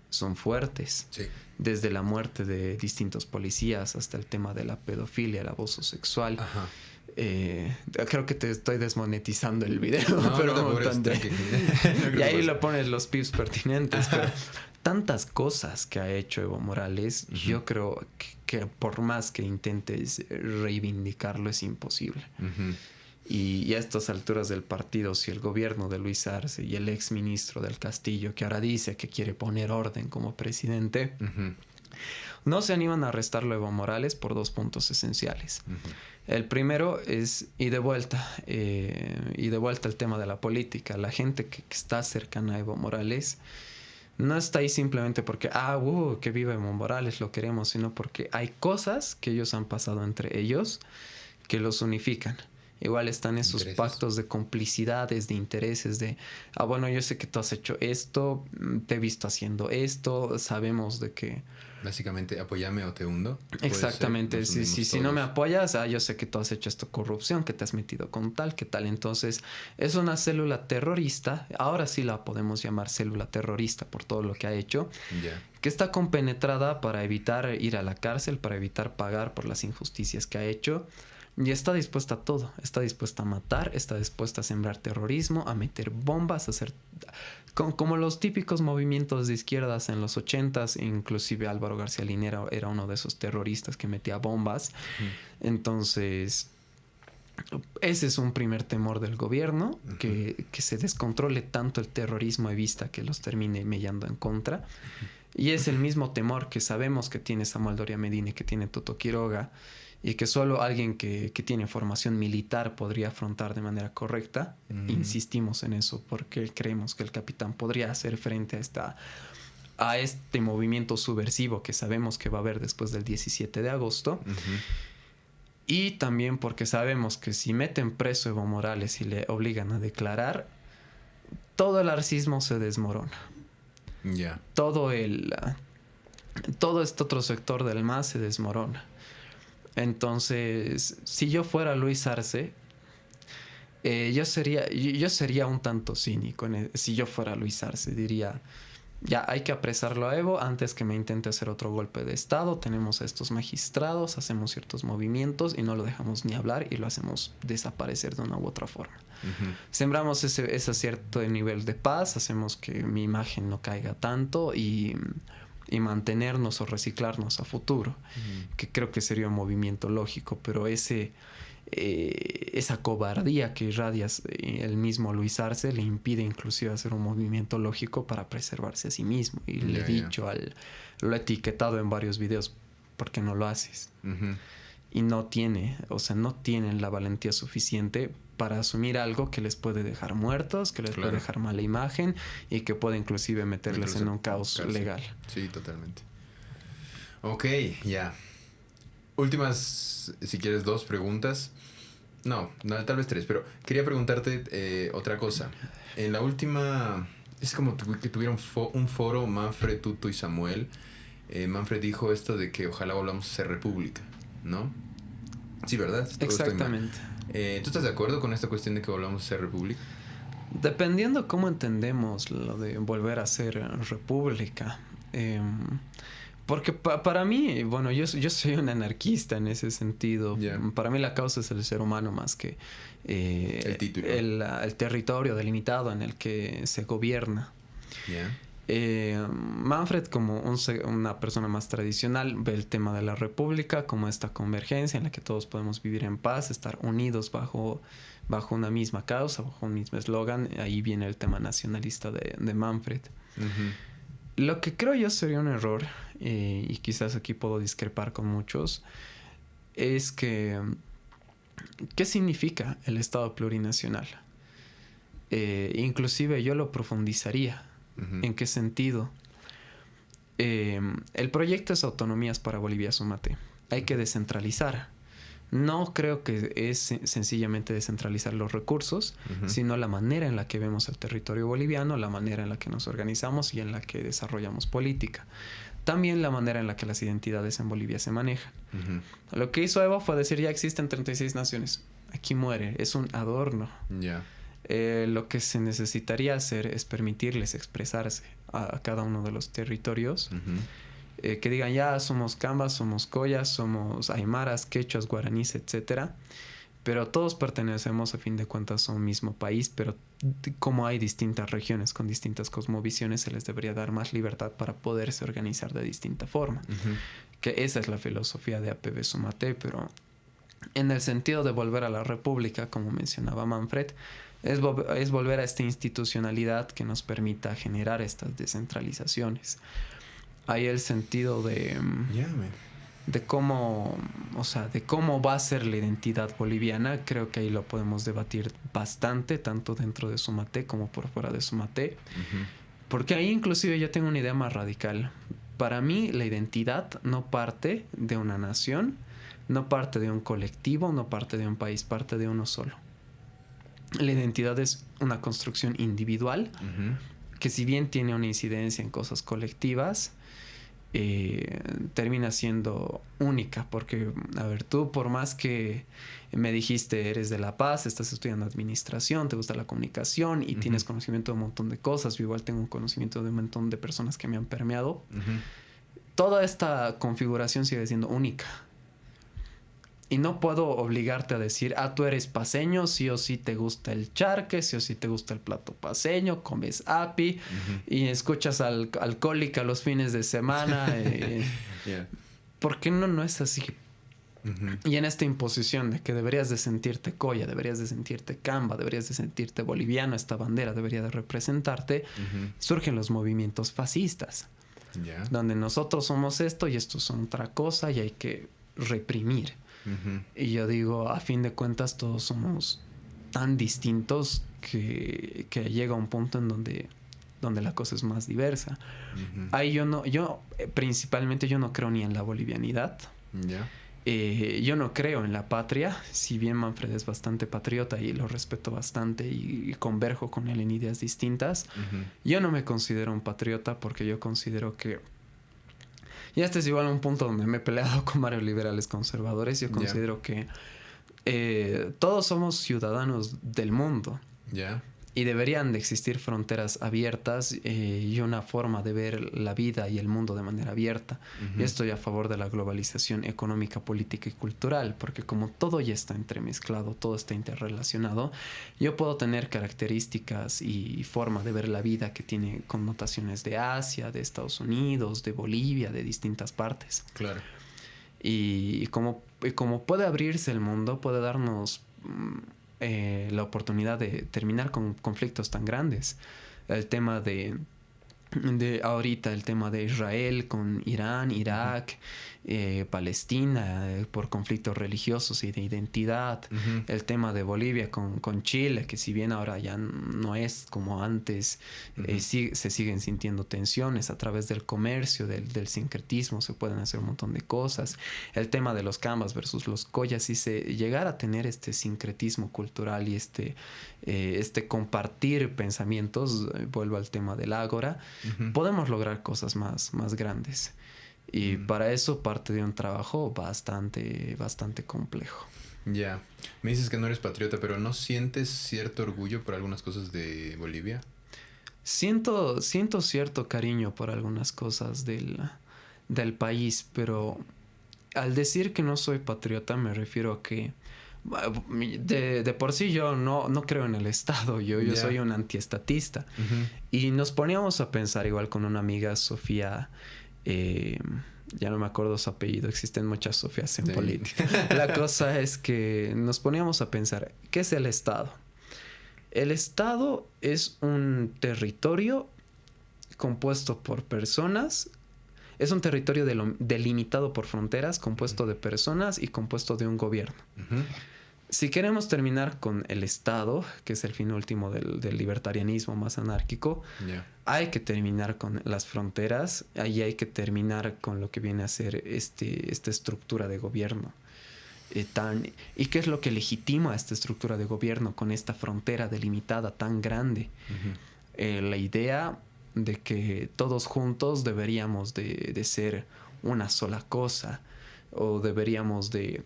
son fuertes. Sí. Desde la muerte de distintos policías hasta el tema de la pedofilia, el abuso sexual. Ajá. Creo que te estoy desmonetizando el video. No, pero no y ahí lo pones los pips pertinentes. Pero tantas cosas que ha hecho Evo Morales, yo creo que por más que intentes reivindicarlo es imposible. Y a estas alturas del partido, si el gobierno de Luis Arce y el ex ministro del Castillo, que ahora dice que quiere poner orden como presidente, no se animan a arrestarlo a Evo Morales por dos puntos esenciales. El primero es, y de vuelta el tema de la política. La gente que está cercana a Evo Morales no está ahí simplemente porque, que viva Evo Morales, lo queremos, sino porque hay cosas que ellos han pasado entre ellos que los unifican. Igual están esos pactos de complicidades, de intereses, de, bueno, yo sé que tú has hecho esto, te he visto haciendo esto, sabemos de que... Básicamente, apóyame o te hundo. Exactamente. Si no me apoyas, yo sé que tú has hecho esto corrupción, que te has metido con tal, que tal. Entonces, es una célula terrorista. Ahora sí la podemos llamar célula terrorista por todo lo que ha hecho. Que está compenetrada para evitar ir a la cárcel, para evitar pagar por las injusticias que ha hecho. Y está dispuesta a todo. Está dispuesta a matar, está dispuesta a sembrar terrorismo, a meter bombas, a hacer... Como los típicos movimientos de izquierdas en los 80s, inclusive Álvaro García Linera era uno de esos terroristas que metía bombas. Entonces, ese es un primer temor del gobierno, que se descontrole tanto el terrorismo a vista que los termine mellando en contra. Y es el mismo temor que sabemos que tiene Samuel Doria Medina y que tiene Toto Quiroga, y que solo alguien que tiene formación militar podría afrontar de manera correcta. Insistimos en eso porque creemos que el capitán podría hacer frente a este movimiento subversivo que sabemos que va a haber después del 17 de agosto. Y también porque sabemos que si meten preso a Evo Morales y le obligan a declarar, todo el arcismo se desmorona. Todo este otro sector del MAS se desmorona. Entonces, si yo fuera Luis Arce, yo sería un tanto cínico. Si yo fuera Luis Arce, diría, ya hay que apresarlo a Evo antes que me intente hacer otro golpe de estado. Tenemos a estos magistrados, hacemos ciertos movimientos y no lo dejamos ni hablar y lo hacemos desaparecer de una u otra forma. Sembramos ese cierto nivel de paz, hacemos que mi imagen no caiga tanto y mantenernos o reciclarnos a futuro, que creo que sería un movimiento lógico, pero esa cobardía que irradia el mismo Luis Arce le impide inclusive hacer un movimiento lógico para preservarse a sí mismo. Y le he dicho, lo he etiquetado en varios videos, ¿por qué no lo haces? Y no tienen la valentía suficiente para asumir algo que les puede dejar muertos, que les puede dejar mala imagen y que puede inclusive meterles en un caos legal. Sí, totalmente. Ok, ya. Últimas, si quieres, 2 preguntas. No, tal vez 3, pero quería preguntarte otra cosa. En la última, es como que tuvieron un foro, Manfred, Tuto y Samuel. Manfred dijo esto de que ojalá volvamos a ser república, ¿no? Sí, ¿verdad? Exactamente. ¿Tú estás de acuerdo con esta cuestión de que volvamos a ser república? Dependiendo cómo entendemos lo de volver a ser república. Porque para mí, bueno, yo soy un anarquista en ese sentido. Para mí la causa es el ser humano más que el título. El territorio delimitado en el que se gobierna. Manfred, como una persona más tradicional, ve el tema de la república como esta convergencia en la que todos podemos vivir en paz, estar unidos bajo una misma causa, bajo un mismo eslogan. Ahí viene el tema nacionalista de Manfred. Lo que creo yo sería un error, y quizás aquí puedo discrepar con muchos, es que ¿qué significa el Estado plurinacional? Inclusive yo lo profundizaría. ¿En qué sentido? El proyecto es Autonomías para Bolivia Sumate. Hay que descentralizar. No creo que es sencillamente descentralizar los recursos, sino la manera en la que vemos el territorio boliviano, la manera en la que nos organizamos y en la que desarrollamos política. También la manera en la que las identidades en Bolivia se manejan. Lo que hizo Evo fue decir, ya existen 36 naciones. Aquí muere. Es un adorno. Lo que se necesitaría hacer es permitirles expresarse a cada uno de los territorios. Que digan, ya somos cambas, somos collas, somos aymaras, quechuas, guaraníes, etcétera. Pero todos pertenecemos a fin de cuentas a un mismo país, pero como hay distintas regiones con distintas cosmovisiones, se les debería dar más libertad para poderse organizar de distinta forma. Que esa es la filosofía de APB Sumate, pero en el sentido de volver a la república, como mencionaba Manfred, es volver a esta institucionalidad que nos permita generar estas descentralizaciones. Hay el sentido de cómo, de cómo va a ser la identidad boliviana. Creo que ahí lo podemos debatir bastante, tanto dentro de Sumate como por fuera de Sumate. Porque ahí inclusive yo tengo una idea más radical. Para mí la identidad no parte de una nación, no parte de un colectivo, no parte de un país, parte de uno solo. La identidad es una construcción individual que, si bien tiene una incidencia en cosas colectivas, termina siendo única. Porque, a ver, tú por más que me dijiste eres de La Paz, estás estudiando administración, te gusta la comunicación y tienes conocimiento de un montón de cosas, yo igual tengo un conocimiento de un montón de personas que me han permeado, toda esta configuración sigue siendo única. Y no puedo obligarte a decir, tú eres paceño, sí o sí te gusta el charque, sí o sí te gusta el plato paceño, comes api y escuchas Alcohólica los fines de semana. ¿Por qué no es así? Y en esta imposición de que deberías de sentirte colla, deberías de sentirte camba, deberías de sentirte boliviano, esta bandera debería de representarte, surgen los movimientos fascistas, donde nosotros somos esto y estos son otra cosa y hay que reprimir. Y yo digo, a fin de cuentas todos somos tan distintos que llega un punto en donde la cosa es más diversa. Ahí principalmente yo no creo ni en la bolivianidad. Yo no creo en la patria, si bien Manfred es bastante patriota y lo respeto bastante y converjo con él en ideas distintas. Yo no me considero un patriota porque yo considero que, y este es igual un punto donde me he peleado con varios liberales conservadores. Yo considero que todos somos ciudadanos del mundo. Y deberían de existir fronteras abiertas y una forma de ver la vida y el mundo de manera abierta. Yo estoy a favor de la globalización económica, política y cultural, porque como todo ya está entremezclado, todo está interrelacionado, yo puedo tener características y forma de ver la vida que tiene connotaciones de Asia, de Estados Unidos, de Bolivia, de distintas partes. Claro. Y como puede abrirse el mundo, puede darnos la oportunidad de terminar con conflictos tan grandes. El tema de ahorita, el tema de Israel con Irán, Irak, Palestina, por conflictos religiosos y de identidad. El tema de Bolivia con Chile, que si bien ahora ya no es como antes, se siguen sintiendo tensiones a través del comercio, del sincretismo, se pueden hacer un montón de cosas. El tema de los Cambas versus los Collas, si se llegara a tener este sincretismo cultural y este compartir pensamientos, vuelvo al tema del ágora, podemos lograr cosas más grandes. Y para eso parte de un trabajo bastante complejo. Ya. Me dices que no eres patriota, pero ¿no sientes cierto orgullo por algunas cosas de Bolivia? Siento cierto cariño por algunas cosas del país, pero al decir que no soy patriota me refiero a que de por sí yo no creo en el Estado, yo soy un antiestatista. Y nos poníamos a pensar igual con una amiga, Sofía, ya no me acuerdo su apellido, existen muchas Sofías en política. La cosa es que nos poníamos a pensar, ¿qué es el Estado? El Estado es un territorio compuesto por personas. Es un territorio delimitado por fronteras, compuesto de personas y compuesto de un gobierno. Si queremos terminar con el Estado, que es el fin último del libertarianismo más anárquico, hay que terminar con las fronteras, ahí hay que terminar con lo que viene a ser esta estructura de gobierno. ¿Y qué es lo que legitima esta estructura de gobierno con esta frontera delimitada tan grande? La idea de que todos juntos deberíamos de ser una sola cosa, o deberíamos de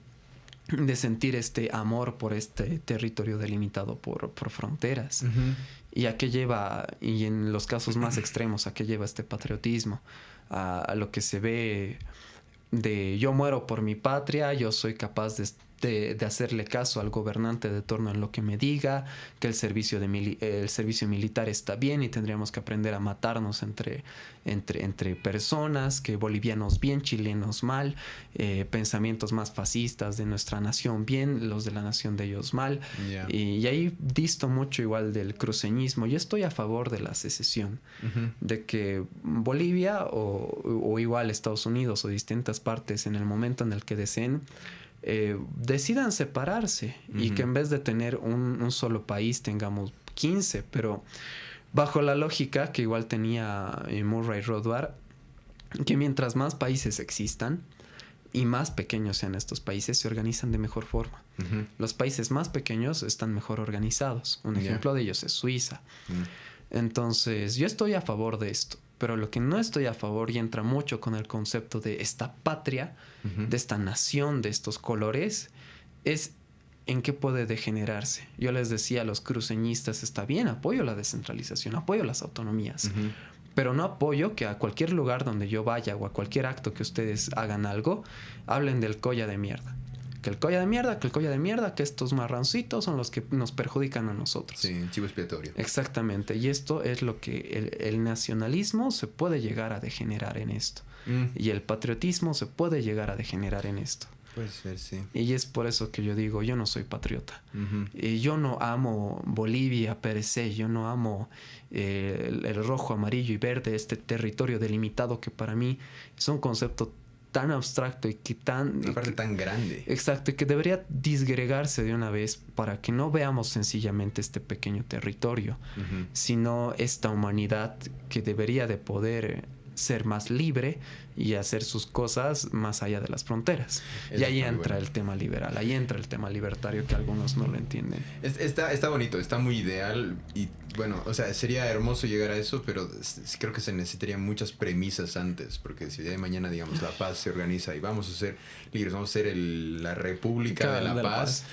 sentir este amor por este territorio delimitado por fronteras. ¿Y a qué lleva? Y en los casos más extremos, ¿a qué lleva este patriotismo? A lo que se ve de yo muero por mi patria, yo soy capaz de hacerle caso al gobernante de turno en lo que me diga, que el servicio militar está bien y tendríamos que aprender a matarnos entre personas, que bolivianos bien, chilenos mal, pensamientos más fascistas de nuestra nación bien, los de la nación de ellos mal. Y ahí disto mucho igual del cruceñismo. Yo estoy a favor de la secesión, de que Bolivia o igual Estados Unidos o distintas partes en el momento en el que deseen decidan separarse y que en vez de tener un solo país tengamos 15, pero bajo la lógica que igual tenía Murray Rothbard, que mientras más países existan y más pequeños sean estos países, se organizan de mejor forma. Los países más pequeños están mejor organizados. Un ejemplo de ellos es Suiza. Entonces yo estoy a favor de esto, pero lo que no estoy a favor, y entra mucho con el concepto de esta patria, de esta nación, de estos colores, es en qué puede degenerarse. Yo les decía a los cruceñistas, está bien, apoyo la descentralización, apoyo las autonomías, pero no apoyo que a cualquier lugar donde yo vaya o a cualquier acto que ustedes hagan algo, hablen del colla de mierda. Que el colla de mierda, que estos marrancitos son los que nos perjudican a nosotros. Sí, chivo expiatorio. Exactamente, y esto es lo que el nacionalismo se puede llegar a degenerar en esto. Y el patriotismo se puede llegar a degenerar en esto. Puede ser, sí. Y es por eso que yo digo, yo no soy patriota. Y yo no amo Bolivia per se, yo no amo el rojo, amarillo y verde, este territorio delimitado que para mí es un concepto tan abstracto y que aparte tan grande. Exacto, y que debería disgregarse de una vez para que no veamos sencillamente este pequeño territorio, sino esta humanidad que debería de poder ser más libre y hacer sus cosas más allá de las fronteras. Y ahí entra el tema liberal, ahí entra el tema libertario que algunos no lo entienden. Está bonito, está muy ideal y bueno, o sea, sería hermoso llegar a eso, pero creo que se necesitarían muchas premisas antes, porque si el día de mañana, digamos, la paz se organiza y vamos a ser libres, vamos a ser la República de la Paz.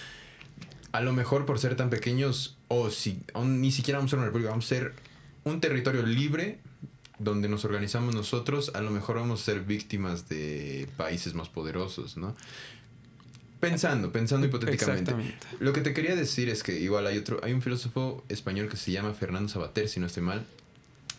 a lo mejor por ser tan pequeños, o si ni siquiera vamos a ser una república, vamos a ser un territorio libre donde nos organizamos nosotros, a lo mejor vamos a ser víctimas de países más poderosos, ¿no? Pensando hipotéticamente. Exactamente. Lo que te quería decir es que igual hay un filósofo español que se llama Fernando Savater, si no estoy mal,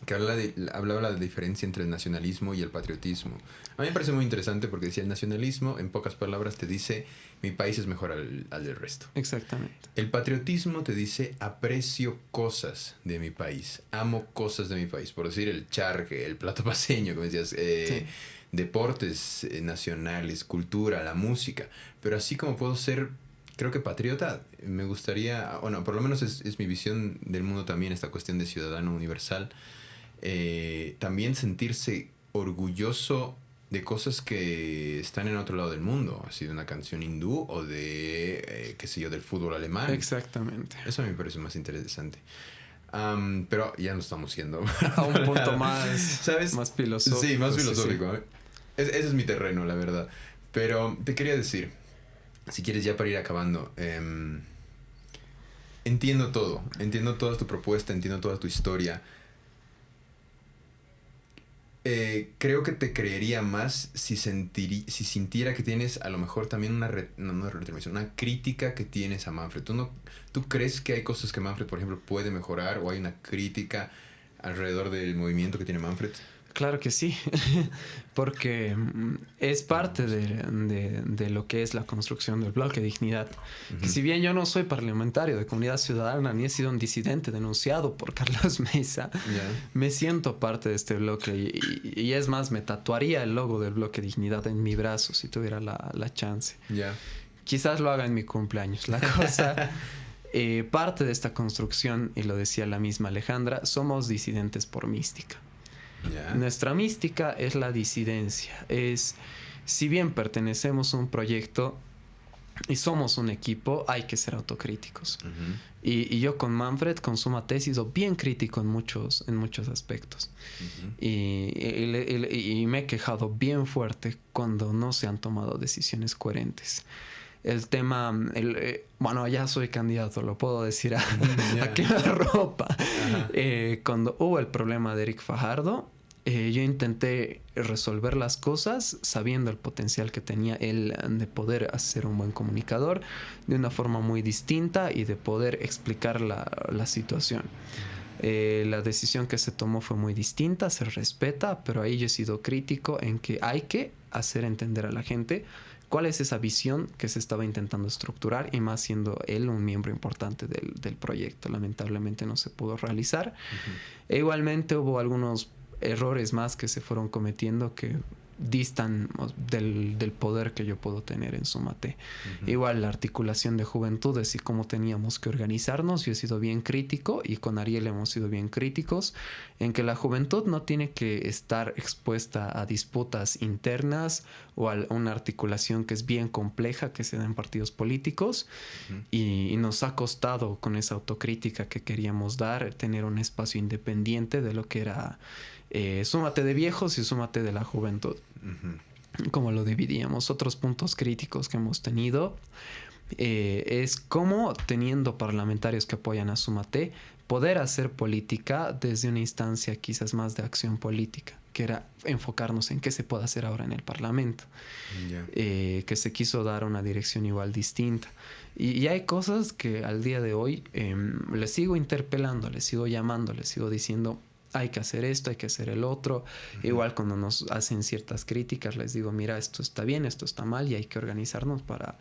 que hablaba de la diferencia entre el nacionalismo y el patriotismo. A mí me parece muy interesante porque decía, el nacionalismo, en pocas palabras, te dice, mi país es mejor al del resto. Exactamente. El patriotismo te dice, aprecio cosas de mi país, amo cosas de mi país. Por decir, el charque, el plato paceño, como decías, Sí. deportes nacionales, cultura, la música. Pero así como puedo ser, creo que patriota, me gustaría, bueno, por lo menos es mi visión del mundo también, esta cuestión de ciudadano universal. También sentirse orgulloso de cosas que están en otro lado del mundo, así de una canción hindú o de, qué sé yo, del fútbol alemán. Exactamente. Eso a mí me parece más interesante. Pero ya no estamos yendo A un punto más, ¿sabes? más filosófico. Sí, más filosófico. Sí. Ese es mi terreno, la verdad. Pero te quería decir, si quieres ya para ir acabando, entiendo todo. Entiendo toda tu propuesta, entiendo toda tu historia. Creo que te creería más si sintiera que tienes a lo mejor también una crítica que tienes a Manfred. ¿Tú crees que hay cosas que Manfred, por ejemplo, puede mejorar o hay una crítica alrededor del movimiento que tiene Manfred? Claro que sí, porque es parte de lo que es la construcción del bloque Dignidad. Uh-huh. Que si bien yo no soy parlamentario de Comunidad Ciudadana ni he sido un disidente denunciado por Carlos Mesa, me siento parte de este bloque y es más, me tatuaría el logo del bloque Dignidad en mi brazo si tuviera la chance. Quizás lo haga en mi cumpleaños. La cosa, parte de esta construcción, y lo decía la misma Alejandra, somos disidentes por mística. Nuestra mística es la disidencia. Si bien pertenecemos a un proyecto y somos un equipo, hay que ser autocríticos. Uh-huh. Y yo con Manfred, con Súmate, he sido bien crítico en muchos aspectos. Uh-huh. Y me he quejado bien fuerte cuando no se han tomado decisiones coherentes. El tema, bueno, ya soy candidato, lo puedo decir a quemarropa. Uh-huh. Cuando hubo el problema de Eric Fajardo, yo intenté resolver las cosas sabiendo el potencial que tenía él de poder ser un buen comunicador de una forma muy distinta y de poder explicar la situación. La decisión que se tomó fue muy distinta, se respeta, pero ahí yo he sido crítico en que hay que hacer entender a la gente cuál es esa visión que se estaba intentando estructurar, y más siendo él un miembro importante del proyecto. Lamentablemente no se pudo realizar. Uh-huh. E igualmente hubo algunos errores más que se fueron cometiendo que distan del poder que yo puedo tener en Súmate. Uh-huh. Igual la articulación de juventudes y cómo teníamos que organizarnos, yo he sido bien crítico, y con Ariel hemos sido bien críticos en que la juventud no tiene que estar expuesta a disputas internas o a una articulación que es bien compleja que se da en partidos políticos. Uh-huh. y nos ha costado, con esa autocrítica que queríamos dar, tener un espacio independiente de lo que era Súmate de viejos y Súmate de la juventud. Uh-huh. Como lo dividíamos. Otros puntos críticos que hemos tenido es cómo, teniendo parlamentarios que apoyan a Súmate, poder hacer política desde una instancia quizás más de acción política, que era enfocarnos en qué se puede hacer ahora en el Parlamento. Que se quiso dar una dirección igual distinta. Y hay cosas que al día de hoy les sigo interpelando, les sigo llamando, les sigo diciendo, hay que hacer esto, hay que hacer el otro. Uh-huh. Igual cuando nos hacen ciertas críticas, les digo, mira, esto está bien, esto está mal, y hay que organizarnos para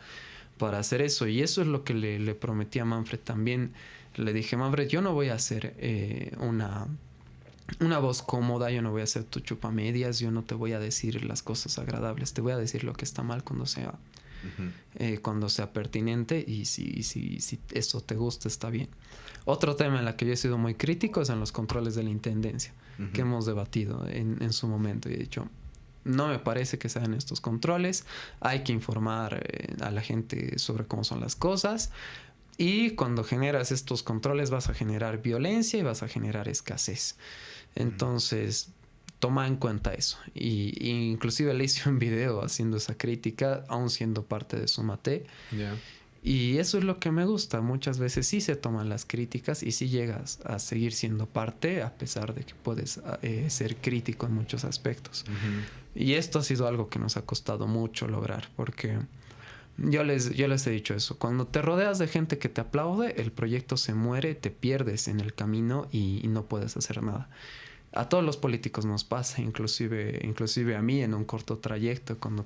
hacer eso. Y eso es lo que le prometí a Manfred también. Le dije, Manfred, yo no voy a hacer una voz cómoda, yo no voy a hacer tu chupamedias, yo no te voy a decir las cosas agradables, te voy a decir lo que está mal cuando sea, uh-huh. Cuando sea pertinente, y si eso te gusta, está bien. Otro tema en el que yo he sido muy crítico es en los controles de la intendencia, uh-huh. que hemos debatido en su momento, y he dicho, no me parece que sean estos controles, hay que informar a la gente sobre cómo son las cosas, y cuando generas estos controles vas a generar violencia y vas a generar escasez. Entonces, toma en cuenta eso. Y inclusive le hice un video haciendo esa crítica, aún siendo parte de Súmate. Y eso es lo que me gusta. Muchas veces sí se toman las críticas y sí llegas a seguir siendo parte, a pesar de que puedes ser crítico en muchos aspectos. Y esto ha sido algo que nos ha costado mucho lograr, porque yo les he dicho eso. Cuando te rodeas de gente que te aplaude, el proyecto se muere, te pierdes en el camino y no puedes hacer nada. A todos los políticos nos pasa, inclusive a mí en un corto trayecto, cuando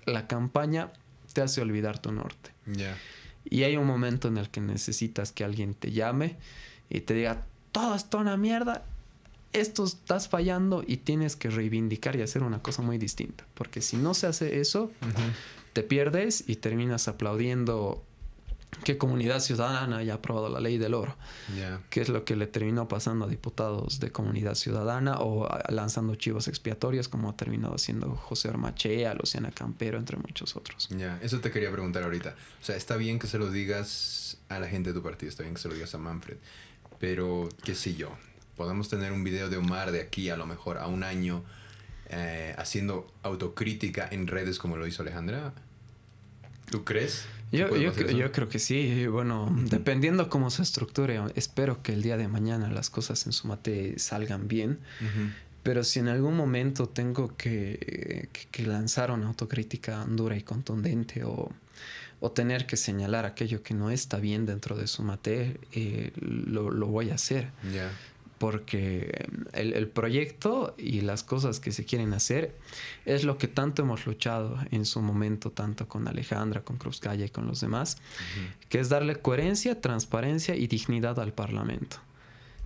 la campaña te hace olvidar tu norte. Yeah. Y hay un momento en el que necesitas que alguien te llame y te diga, todo está una mierda, esto estás fallando, y tienes que reivindicar y hacer una cosa muy distinta. Porque si no se hace eso, te pierdes y terminas aplaudiendo que Comunidad Ciudadana haya aprobado la ley del oro. Yeah. Que es lo que le terminó pasando a diputados de Comunidad Ciudadana, o lanzando chivos expiatorios, como ha terminado haciendo José Ormachea, Luciana Campero, entre muchos otros. Ya, eso te quería preguntar ahorita. O sea, está bien que se lo digas a la gente de tu partido, está bien que se lo digas a Manfred, pero qué sé yo, podemos tener un video de Omar de aquí a lo mejor a un año haciendo autocrítica en redes como lo hizo Alejandra. ¿Tú crees? Yo creo que sí. Bueno, dependiendo cómo se estructure, espero que el día de mañana las cosas en Sumate salgan bien. Pero si en algún momento tengo que lanzar una autocrítica dura y contundente, o tener que señalar aquello que no está bien dentro de Sumate, lo voy a hacer. Yeah. Porque el proyecto y las cosas que se quieren hacer es lo que tanto hemos luchado en su momento, tanto con Alejandra, con Cruzcaya y con los demás, que es darle coherencia, transparencia y dignidad al Parlamento.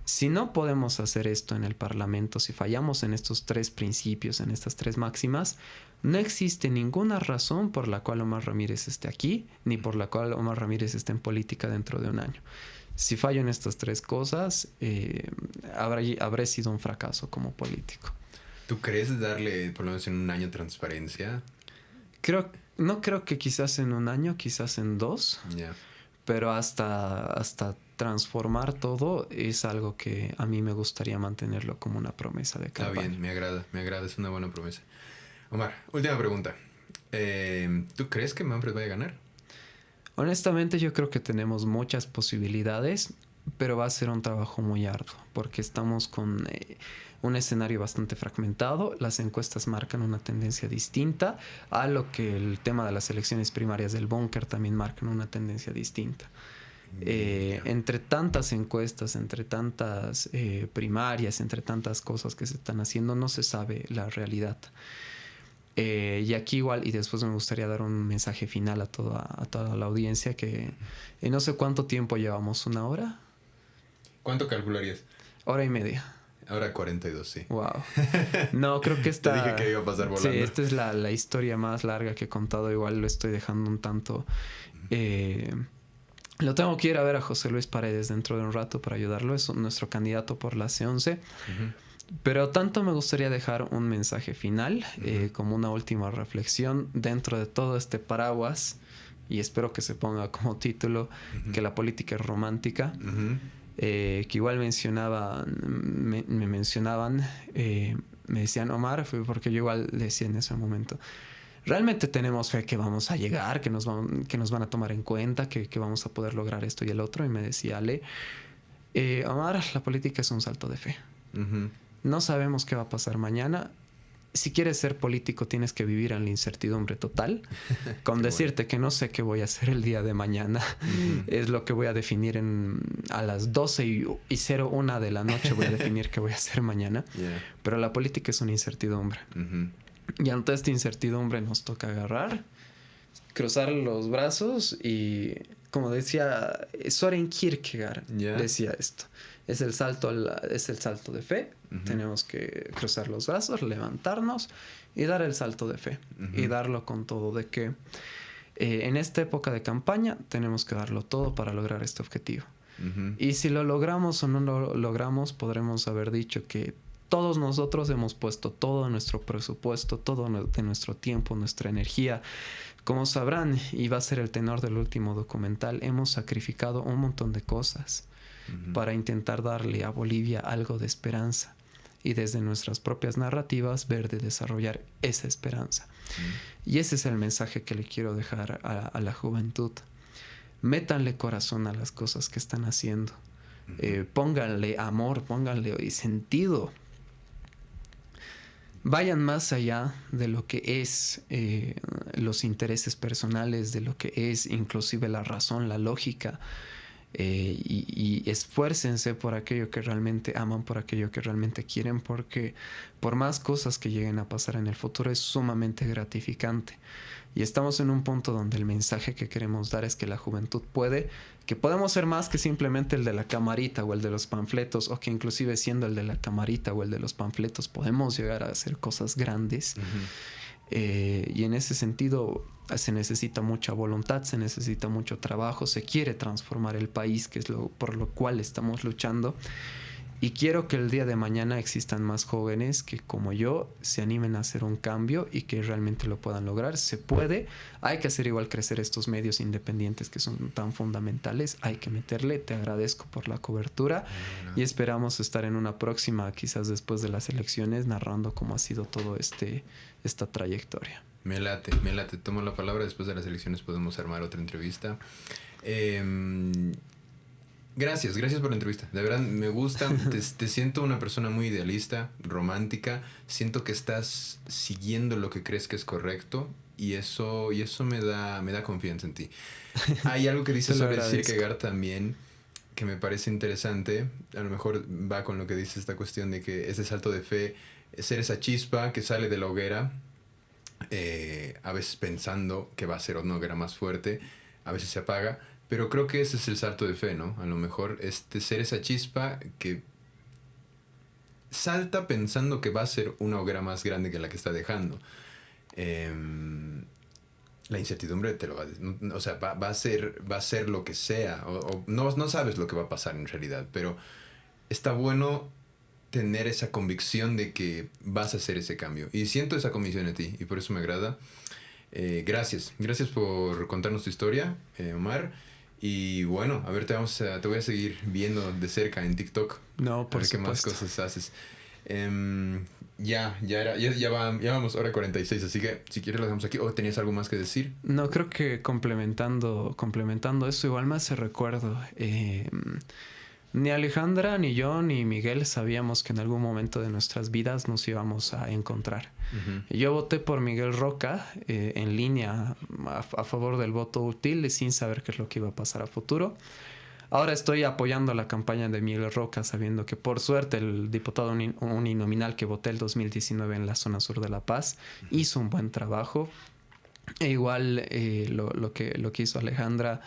Si no podemos hacer esto en el Parlamento, si fallamos en estos 3 principios, en estas 3 máximas, no existe ninguna razón por la cual Omar Ramírez esté aquí, ni por la cual Omar Ramírez esté en política dentro de un año. Si fallo en estas 3 cosas, habré sido un fracaso como político. ¿Tú crees darle, por lo menos en un año, transparencia? No creo que quizás en un año, quizás en 2. Yeah. Pero hasta transformar todo es algo que a mí me gustaría mantenerlo como una promesa de campaña. Está bien, me agrada, es una buena promesa. Omar, última pregunta. ¿Tú crees que Manfred vaya a ganar? Honestamente, yo creo que tenemos muchas posibilidades, pero va a ser un trabajo muy arduo, porque estamos con un escenario bastante fragmentado. Las encuestas marcan una tendencia distinta a lo que el tema de las elecciones primarias del búnker también marcan una tendencia distinta. Entre tantas encuestas, entre tantas primarias, entre tantas cosas que se están haciendo, no se sabe la realidad. Y aquí igual, y después me gustaría dar un mensaje final a toda la audiencia, que no sé cuánto tiempo llevamos, ¿1 hora? ¿Cuánto calcularías? 1:30. Ahora 42, sí. Wow. No, creo que esta... Te dije que iba a pasar volando. Sí, esta es la historia más larga que he contado. Igual lo estoy dejando un tanto... Lo tengo que ir a ver a José Luis Paredes dentro de un rato para ayudarlo. Es nuestro candidato por la C11. Pero tanto me gustaría dejar un mensaje final, como una última reflexión dentro de todo este paraguas, y espero que se ponga como título que la política es romántica. Que igual me mencionaban, me decían, Omar, fue porque yo igual decía en ese momento, realmente tenemos fe que vamos a llegar, que nos van a tomar en cuenta, que vamos a poder lograr esto y el otro. Y me decía Ale, Omar, la política es un salto de fe. No sabemos qué va a pasar mañana. Si quieres ser político, tienes que vivir en la incertidumbre total. Con decirte que no sé qué voy a hacer el día de mañana. Es lo que voy a definir a las 12:01 de la noche. Voy a definir qué voy a hacer mañana. Pero la política es una incertidumbre. Y ante esta incertidumbre nos toca agarrar, cruzar los brazos y, como decía Soren Kierkegaard, decía esto. Es el salto de fe. Tenemos que cruzar los brazos, levantarnos y dar el salto de fe. Y darlo con todo, de que en esta época de campaña tenemos que darlo todo para lograr este objetivo. Y si lo logramos o no lo logramos, podremos haber dicho que todos nosotros hemos puesto todo nuestro presupuesto, todo de nuestro tiempo, nuestra energía. Como sabrán, y va a ser el tenor del último documental, hemos sacrificado un montón de cosas para intentar darle a Bolivia algo de esperanza, y desde nuestras propias narrativas ver de desarrollar esa esperanza. Y ese es el mensaje que le quiero dejar a la juventud. métanle corazón a las cosas que están haciendo. Pónganle amor, pónganle sentido. Vayan más allá de lo que es los intereses personales, de lo que es inclusive la razón, la lógica, y esfuércense por aquello que realmente aman, por aquello que realmente quieren, porque por más cosas que lleguen a pasar en el futuro es sumamente gratificante. Y estamos en un punto donde el mensaje que queremos dar es que la juventud puede, que podemos ser más que simplemente el de la camarita o el de los panfletos, o que inclusive siendo el de la camarita o el de los panfletos podemos llegar a hacer cosas grandes. Y en ese sentido se necesita mucha voluntad, se necesita mucho trabajo, se quiere transformar el país, que es por lo cual estamos luchando. Y quiero que el día de mañana existan más jóvenes que, como yo, se animen a hacer un cambio y que realmente lo puedan lograr. Se puede. Hay que hacer igual crecer estos medios independientes que son tan fundamentales. Hay que meterle. Te agradezco por la cobertura. Y esperamos estar en una próxima, quizás después de las elecciones, narrando cómo ha sido todo esta trayectoria. Me late. Tomo la palabra. Después de las elecciones podemos armar otra entrevista. Gracias por la entrevista. De verdad, me gusta. Te siento una persona muy idealista, romántica. Siento que estás siguiendo lo que crees que es correcto. Y eso me da confianza en ti. Hay algo que dices sobre Kierkegaard también que me parece interesante. A lo mejor va con lo que dice esta cuestión de que ese salto de fe, ser esa chispa que sale de la hoguera, a veces pensando que va a ser una hoguera más fuerte, a veces se apaga. Pero creo que ese es el salto de fe, ¿no? A lo mejor ser esa chispa que salta pensando que va a ser una hoguera más grande que la que está dejando. La incertidumbre te lo va a decir. O sea, va a ser lo que sea. O no sabes lo que va a pasar en realidad. Pero está bueno tener esa convicción de que vas a hacer ese cambio. Y siento esa convicción en ti. Y por eso me agrada. Gracias por contarnos tu historia, Omar. Y bueno, a ver, te voy a seguir viendo de cerca en TikTok. No, por a ver qué más cosas haces. Ya vamos hora 46, así que si quieres lo dejamos aquí. ¿O tenías algo más que decir? No, creo que complementando eso, igual me hace recuerdo. Ni Alejandra, ni yo, ni Miguel sabíamos que en algún momento de nuestras vidas nos íbamos a encontrar. Yo voté por Miguel Roca en línea a favor del voto útil, sin saber qué es lo que iba a pasar a futuro. Ahora estoy apoyando la campaña de Miguel Roca, sabiendo que por suerte el diputado uninominal que voté el 2019 en la zona sur de La Paz hizo un buen trabajo. E igual lo que hizo Alejandra,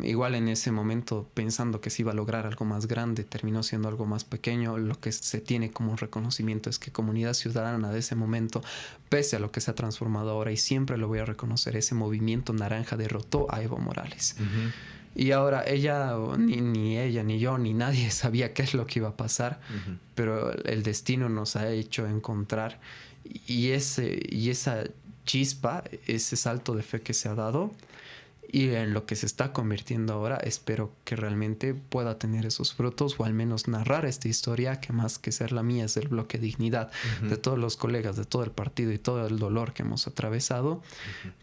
igual en ese momento pensando que se iba a lograr algo más grande, terminó siendo algo más pequeño. Lo que se tiene como un reconocimiento es que Comunidad Ciudadana de ese momento, pese a lo que se ha transformado ahora, y siempre lo voy a reconocer, ese movimiento naranja derrotó a Evo Morales. Y ahora ni ella, ni yo, ni nadie sabía qué es lo que iba a pasar, pero el destino nos ha hecho encontrar, y esa chispa, ese salto de fe que se ha dado y en lo que se está convirtiendo ahora, espero que realmente pueda tener esos frutos, o al menos narrar esta historia, que más que ser la mía es del bloque Dignidad, de todos los colegas, de todo el partido y todo el dolor que hemos atravesado,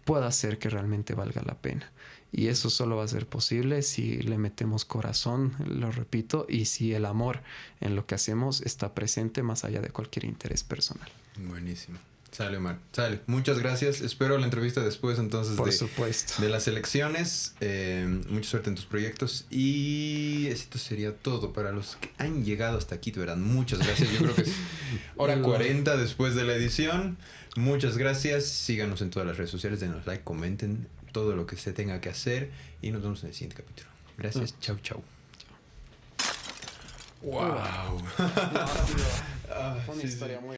pueda hacer que realmente valga la pena. Y eso solo va a ser posible si le metemos corazón, lo repito, y si el amor en lo que hacemos está presente más allá de cualquier interés personal. Buenísimo. Sale, Omar. Sale. Muchas gracias. Espero la entrevista después, entonces, por supuesto, de las elecciones. Mucha suerte en tus proyectos. Y esto sería todo para los que han llegado hasta aquí. De verdad, muchas gracias. Yo creo que es hora 40 después de la edición. Muchas gracias. Síganos en todas las redes sociales. Denos like, comenten todo lo que se tenga que hacer. Y nos vemos en el siguiente capítulo. Gracias. Chau. Wow. Fue una historia muy